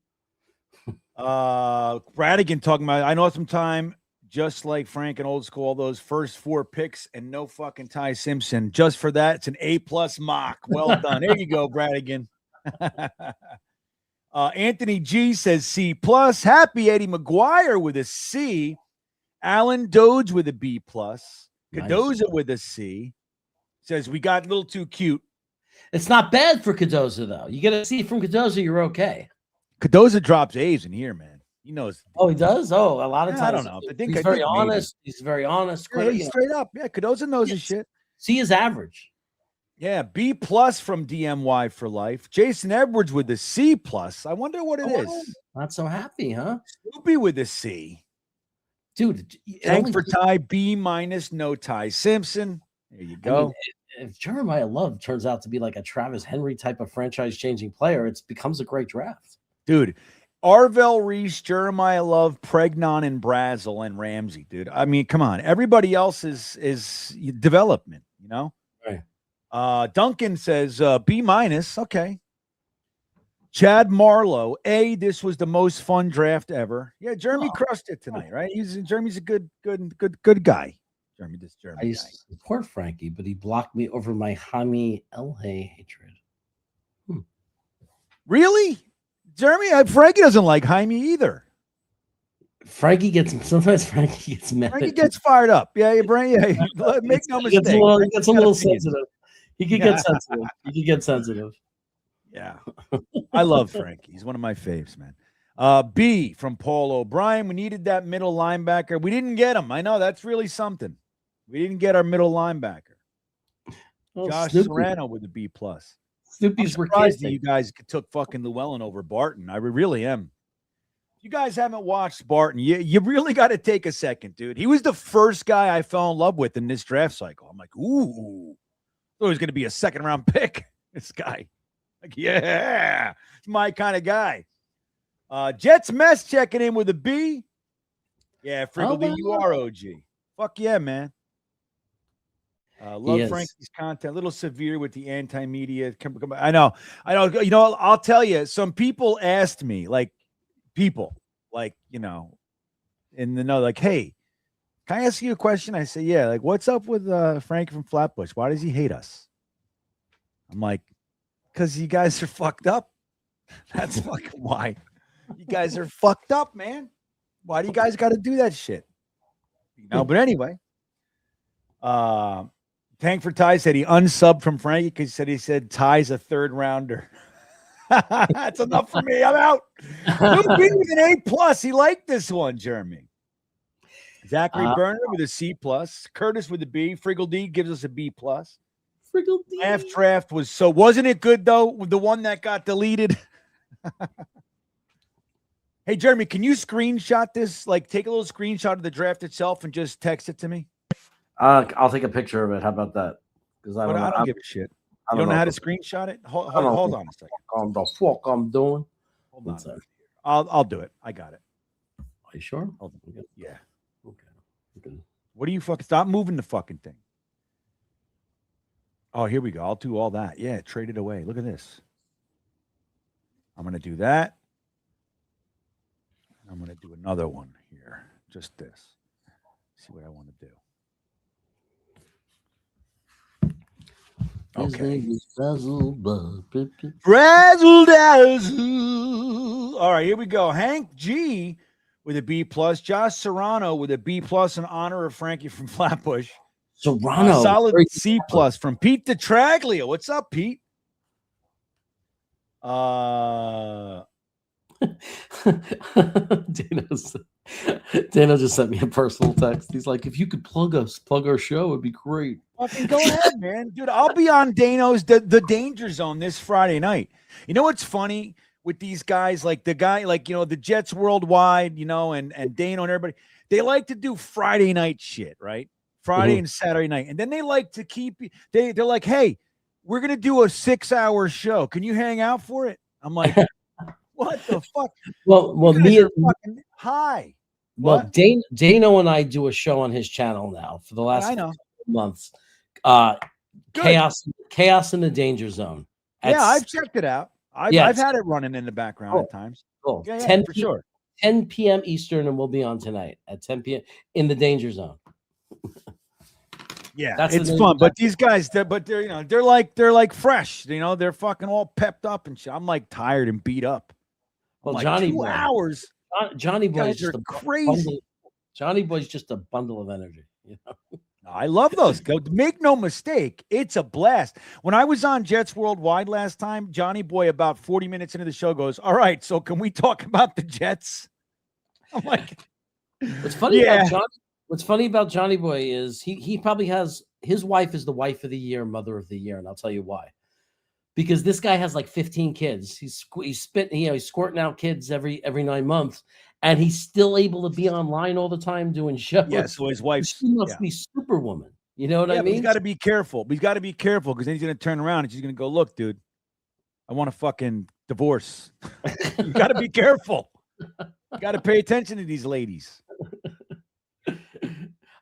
Bradigan talking about, I know sometime just like Frank and Old School, all those first 4 picks and no fucking Ty Simpson. Just for that, it's an A+ mock. Well done. There you go, Bradigan. Anthony G says C+. Happy Eddie McGuire with a C. Alan Doge with a B+. Cadoza with a C. Says we got a little too cute. It's not bad for Cadoza, though. You get a C from Cadoza, you're okay. Cadoza drops A's in here, man. He knows. Oh, he does? Oh, a lot of times. I don't know. He's very honest. He's very honest. Yeah, he's straight up. Yeah, Cadoza knows his shit. C is average. Yeah, B+ from DMY for life. Jason Edwards with the C+. I wonder what it is. Not so happy, huh? Snoopy with a C. dude. Tank for Ty, B-, no Ty Simpson. There you go. I mean, if Jeremiah Love turns out to be like a Travis Henry type of franchise-changing player, it becomes a great draft. Dude, Arvell Reese, Jeremiah Love, Pregnon, and Brazel, and Ramsey, dude. I mean, come on. Everybody else is development, you know? Right. Duncan says B-. Okay. Chad Marlowe, A, this was the most fun draft ever. Yeah, Jeremy crushed it tonight, right? Jeremy's a good guy. Jeremy I used to support Frankie, but he blocked me over my Jaime Elhey hatred. Really? Jeremy, Frankie doesn't like Jaime either. Sometimes Frankie gets mad. Frankie gets fired up. Yeah, make no mistake. He gets a little sensitive. He could get sensitive. He could get sensitive. Yeah. I love Frankie. He's one of my faves, man. B from Paul O'Brien. We needed that middle linebacker. We didn't get him. I know that's really something. We didn't get our middle linebacker. Josh Serrano with a B+. Snoopy's surprised that you guys took fucking Llewellyn over Barton. I really am. If you guys haven't watched Barton, you really got to take a second, dude. He was the first guy I fell in love with in this draft cycle. I'm like, ooh, thought he was going to be a second-round pick. This guy. Like, yeah, it's my kind of guy. Jets Mess checking in with a B. Yeah, Friggledy, you are OG. Fuck yeah, man. Love Frankie's content. A little severe with the anti-media. I know. You know, I'll tell you. Some people asked me, like, you know, in the know, like, hey, can I ask you a question? I say, yeah. Like, what's up with Frankie from Flatbush? Why does he hate us? I'm like, because you guys are fucked up. That's fucking why. You guys are fucked up, man. Why do you guys got to do that shit? You know, but anyway. Tank for Ty said he unsubbed from Frankie because he said Ty's a third rounder. That's enough for me. I'm out. Luke B with an A+. He liked this one, Jeremy. Zachary Berner with a C+. Curtis with a B. Friggle D gives us a B+. Friggle D. Draft wasn't it good though? The one that got deleted. Hey, Jeremy, can you screenshot this? Like, take a little screenshot of the draft itself and just text it to me. I'll take a picture of it. How about that? Because I don't give a shit. You don't know how to screenshot it? Hold on a second. The fuck I'm doing. Hold on. I'll do it. I got it. Are you sure? Yeah. Okay. What do you fucking stop moving the fucking thing? Oh, here we go. I'll do all that. Yeah, trade it away. Look at this. I'm gonna do that. I'm gonna do another one here. Just this. See what I want to do. Okay. Razzle dazzle. All right, here we go. Hank G with a B+. Josh Serrano with a B+ in honor of Frankie from Flatbush. Serrano. Solid C+ from Pete DeTraglia. What's up, Pete? Dano just sent me a personal text. He's like, if you could plug our show, it'd be great. Fucking go ahead, man. Dude, I'll be on Dano's the Danger Zone this Friday night. You know what's funny with these guys? Like the guy, like, you know, the Jets Worldwide, you know, and Dano and everybody, they like to do Friday night shit, right? Friday and Saturday night. And then they like to keep, they're like, hey, we're going to do a 6-hour show. Can you hang out for it? I'm like, what the fuck? Well, me and fucking high. Well, Dano and I do a show on his channel now for the last months. Chaos in the Danger Zone. Yeah, I've checked it out. I've had it running in the background at times. Cool. Yeah, 10 for sure. 10 p.m. Eastern, and we'll be on tonight at 10 p.m. in the Danger Zone. Yeah, it's fun. But these guys, they're you know, they're like fresh. You know, they're fucking all pepped up and shit. I'm like tired and beat up. Well, like, Johnny 2 Boy. hours. Johnny Boy is just crazy. Johnny Boy's just a bundle of energy. You know? I love those. Make no mistake, it's a blast. When I was on Jets Worldwide last time, Johnny Boy, about 40 minutes into the show, goes, "All right, so can we talk about the Jets?" I'm like, what's funny about Johnny Boy is he probably has, his wife is the wife of the year, mother of the year, and I'll tell you why. Because this guy has like 15 kids. He's squirting out kids every 9 months, and he's still able to be online all the time doing shows. Yeah, so his wife's She must be Superwoman. You know what I but mean? he's got to be careful. He's got to be careful because then he's going to turn around and she's going to go, look, dude, I want a fucking divorce. You got to be careful. You got to pay attention to these ladies.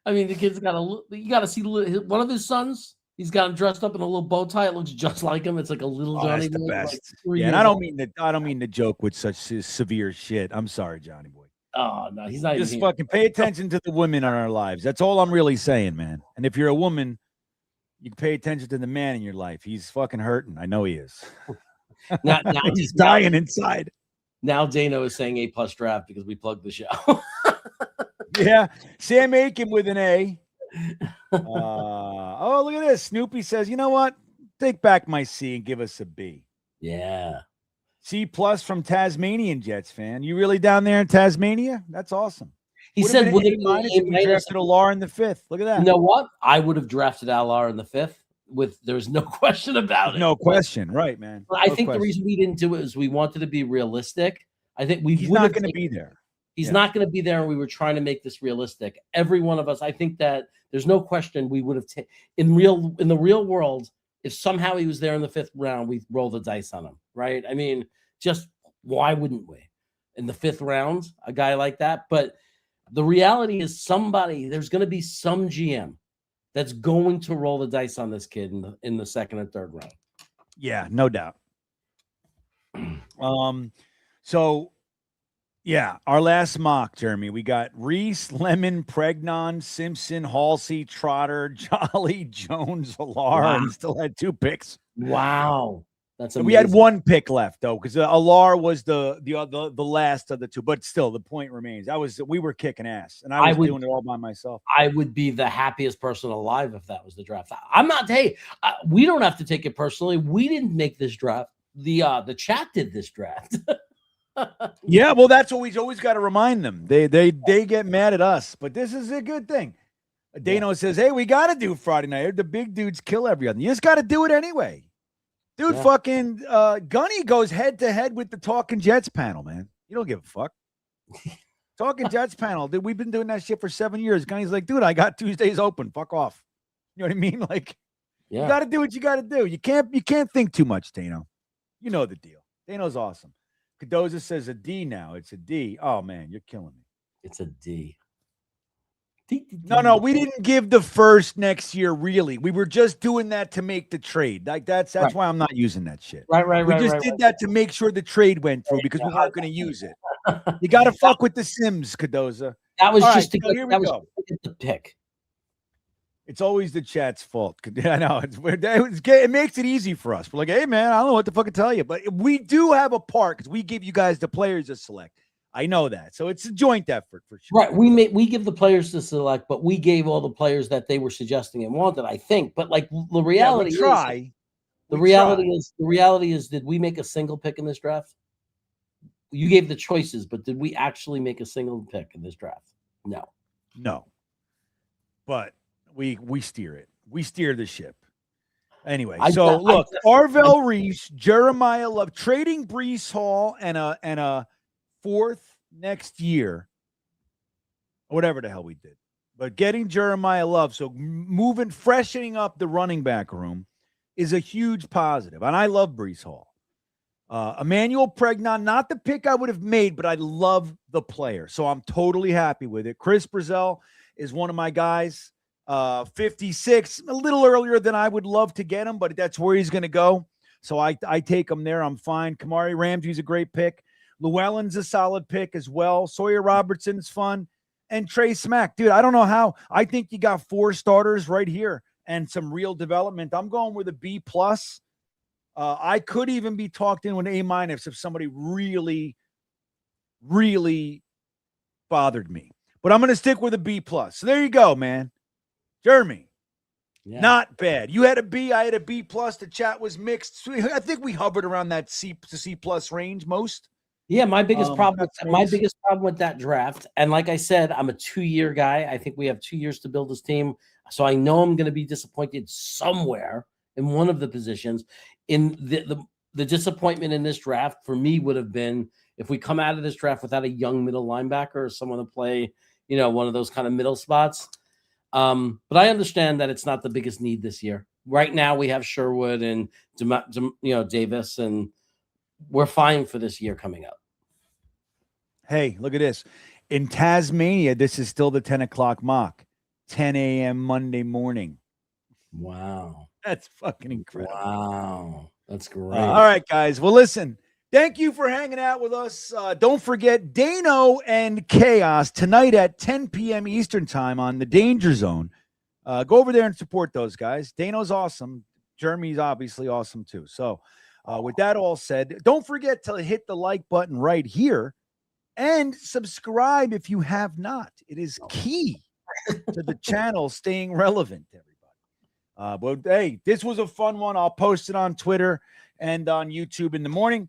I mean, the kid's got you got to see one of his sons. He's got him dressed up in a little bow tie. It looks just like him. It's like a little Johnny That's the boy, best. like And I don't mean to joke with such severe shit. I'm sorry, Johnny boy. Oh no, he's not. Just fucking pay attention to the women in our lives. That's all I'm really saying, man. And if you're a woman, you can pay attention to the man in your life. He's fucking hurting. I know he is. Now he's dying inside. Now Dano is saying A+ draft because we plugged the show. Yeah, Sam Aiken with an A. Oh, look at this. Snoopy says, you know what? Take back my C and give us a B. Yeah. C+ from Tasmanian Jets fan. You really down there in Tasmania? That's awesome. He said, would it minus if we drafted Alar in the 5th? Look at that. You know what? I would have drafted Alar in the 5th. There's no question about it. No question, right, man. But I think the reason we didn't do it is we wanted to be realistic. I think he's not going to be there. He's not going to be there, and we were trying to make this realistic. Every one of us, I think that there's no question we would have in the real world, if somehow he was there in the 5th round, we'd roll the dice on him, right? I mean, just why wouldn't we? In the 5th round, a guy like that. But the reality is there's going to be some GM that's going to roll the dice on this kid in the 2nd and 3rd round. Yeah, no doubt. So yeah, our last mock, Jeremy, we got Reese, Lemon, Pregnon, Simpson, Halsey, Trotter, Jolly, Jones, Alar, and still had 2 picks. Wow. That's amazing. We had 1 pick left though, because Alar was the last of the 2, but still the point remains. We were kicking ass, and I was doing it all by myself. I would be the happiest person alive if that was the draft. I'm not. Hey, we don't have to take it personally. We didn't make this draft. The chat did this draft. Yeah, well, that's what we always got to remind them. They get mad at us, but this is a good thing. Dano says, "Hey, we got to do Friday night. The big dudes kill everyone. You just got to do it anyway." Dude, fucking Gunny goes head to head with the Talking Jets panel, man. You don't give a fuck. Talking Jets panel, dude. We've been doing that shit for 7 years. Gunny's like, dude, I got Tuesdays open. Fuck off. You know what I mean? Like, you got to do what you got to do. You can't think too much, Dano. You know the deal. Dano's awesome. Cadoza says a D now. It's a D. Oh man, you're killing me. It's a D. No, we didn't give the first next year, really. We were just doing that to make the trade. Like that's why I'm not using that shit. Right. We just did that to make sure the trade went through because we weren't going to use it. You got to fuck with the Sims, Cadoza. That was All just right, to get the pick. It's always the chat's fault. I know it makes it easy for us. We're like, hey man, I don't know what to fucking tell you, but we do have a part because we give you guys the players to select. I know that, so it's a joint effort for sure. Right, we give the players to select, but we gave all the players that they were suggesting and wanted. I think, but like the reality the reality is, did we make a single pick in this draft? You gave the choices, but did we actually make a single pick in this draft? No. But we steer it. We steer the ship. Anyway, look, Arvell Reese, Jeremiah Love, trading Breece Hall and a 4th next year, whatever the hell we did. But getting Jeremiah Love, so freshening up the running back room is a huge positive. And I love Breece Hall. Emmanuel Pregnon, not the pick I would have made, but I love the player. So I'm totally happy with it. Chris Brazel is one of my guys. 56, a little earlier than I would love to get him, but that's where he's going to go. So I take him there. I'm fine. Kamari Ramsey's a great pick. Llewellyn's a solid pick as well. Sawyer Robertson's fun. And Trey Smack. Dude, I don't know how. I think you got 4 starters right here and some real development. I'm going with a B+. I could even be talked in with an A- if somebody really, really bothered me. But I'm going to stick with a B+. So there you go, man. Jeremy, not bad. You had a B, I had a B+. The chat was mixed. I think we hovered around that C to C+ range most. Yeah, my biggest problem with that draft, and like I said, I'm a 2-year guy. I think we have 2 years to build this team, so I know I'm going to be disappointed somewhere in one of the positions. In the disappointment in this draft for me would have been if we come out of this draft without a young middle linebacker or someone to play, you know, one of those kind of middle spots. But I understand that it's not the biggest need this year. Right now, we have Sherwood and Davis, and we're fine for this year coming up. Hey, look at this. In Tasmania, this is still the 10 o'clock mock. 10 a.m. Monday morning. Wow. That's fucking incredible. Wow. That's great. All right, guys. Well, listen, thank you for hanging out with us. Don't forget Dano and Chaos tonight at 10 p.m. Eastern time on the Danger Zone. Go over there and support those guys. Dano's awesome. Jeremy's obviously awesome too. So with that all said, don't forget to hit the like button right here and subscribe if you have not. It is key to the channel staying relevant, everybody. But hey, this was a fun one. I'll post it on Twitter and on YouTube in the morning.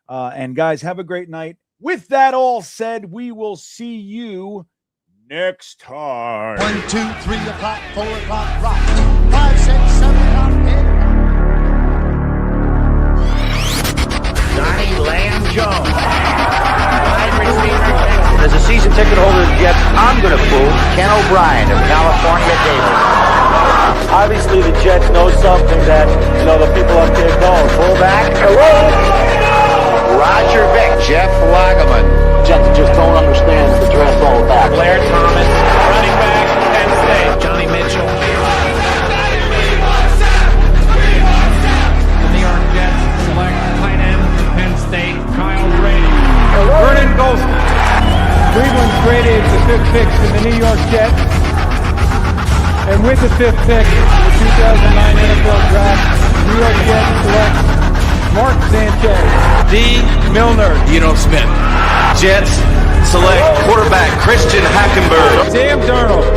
And guys, have a great night. With that all said, we will see you next time. 1, 2, 3 o'clock, 4 o'clock, rock. 5, 6, 7 o'clock, 8. Donnie Lamb Jones. Wide receiver. As a season ticket holder of the Jets, I'm going to fool. Ken O'Brien of California, Davis. Obviously, the Jets know something that, you know, the people up there don't. Fullback. Roger Vick. Jeff Lageman. Jets just don't understand the dress all about. Blair Thomas, running back, Penn State. Johnny Mitchell. The New York Jets select tight end from Penn State, Kyle Brady. Vernon Golson. Cleveland traded the 5th pick to the New York Jets. And with the 5th pick in the 2009 NFL Draft, New York Jets select Mark Sanchez. D. Milner, Smith. Jets select quarterback Christian Hackenberg. Sam Darnold.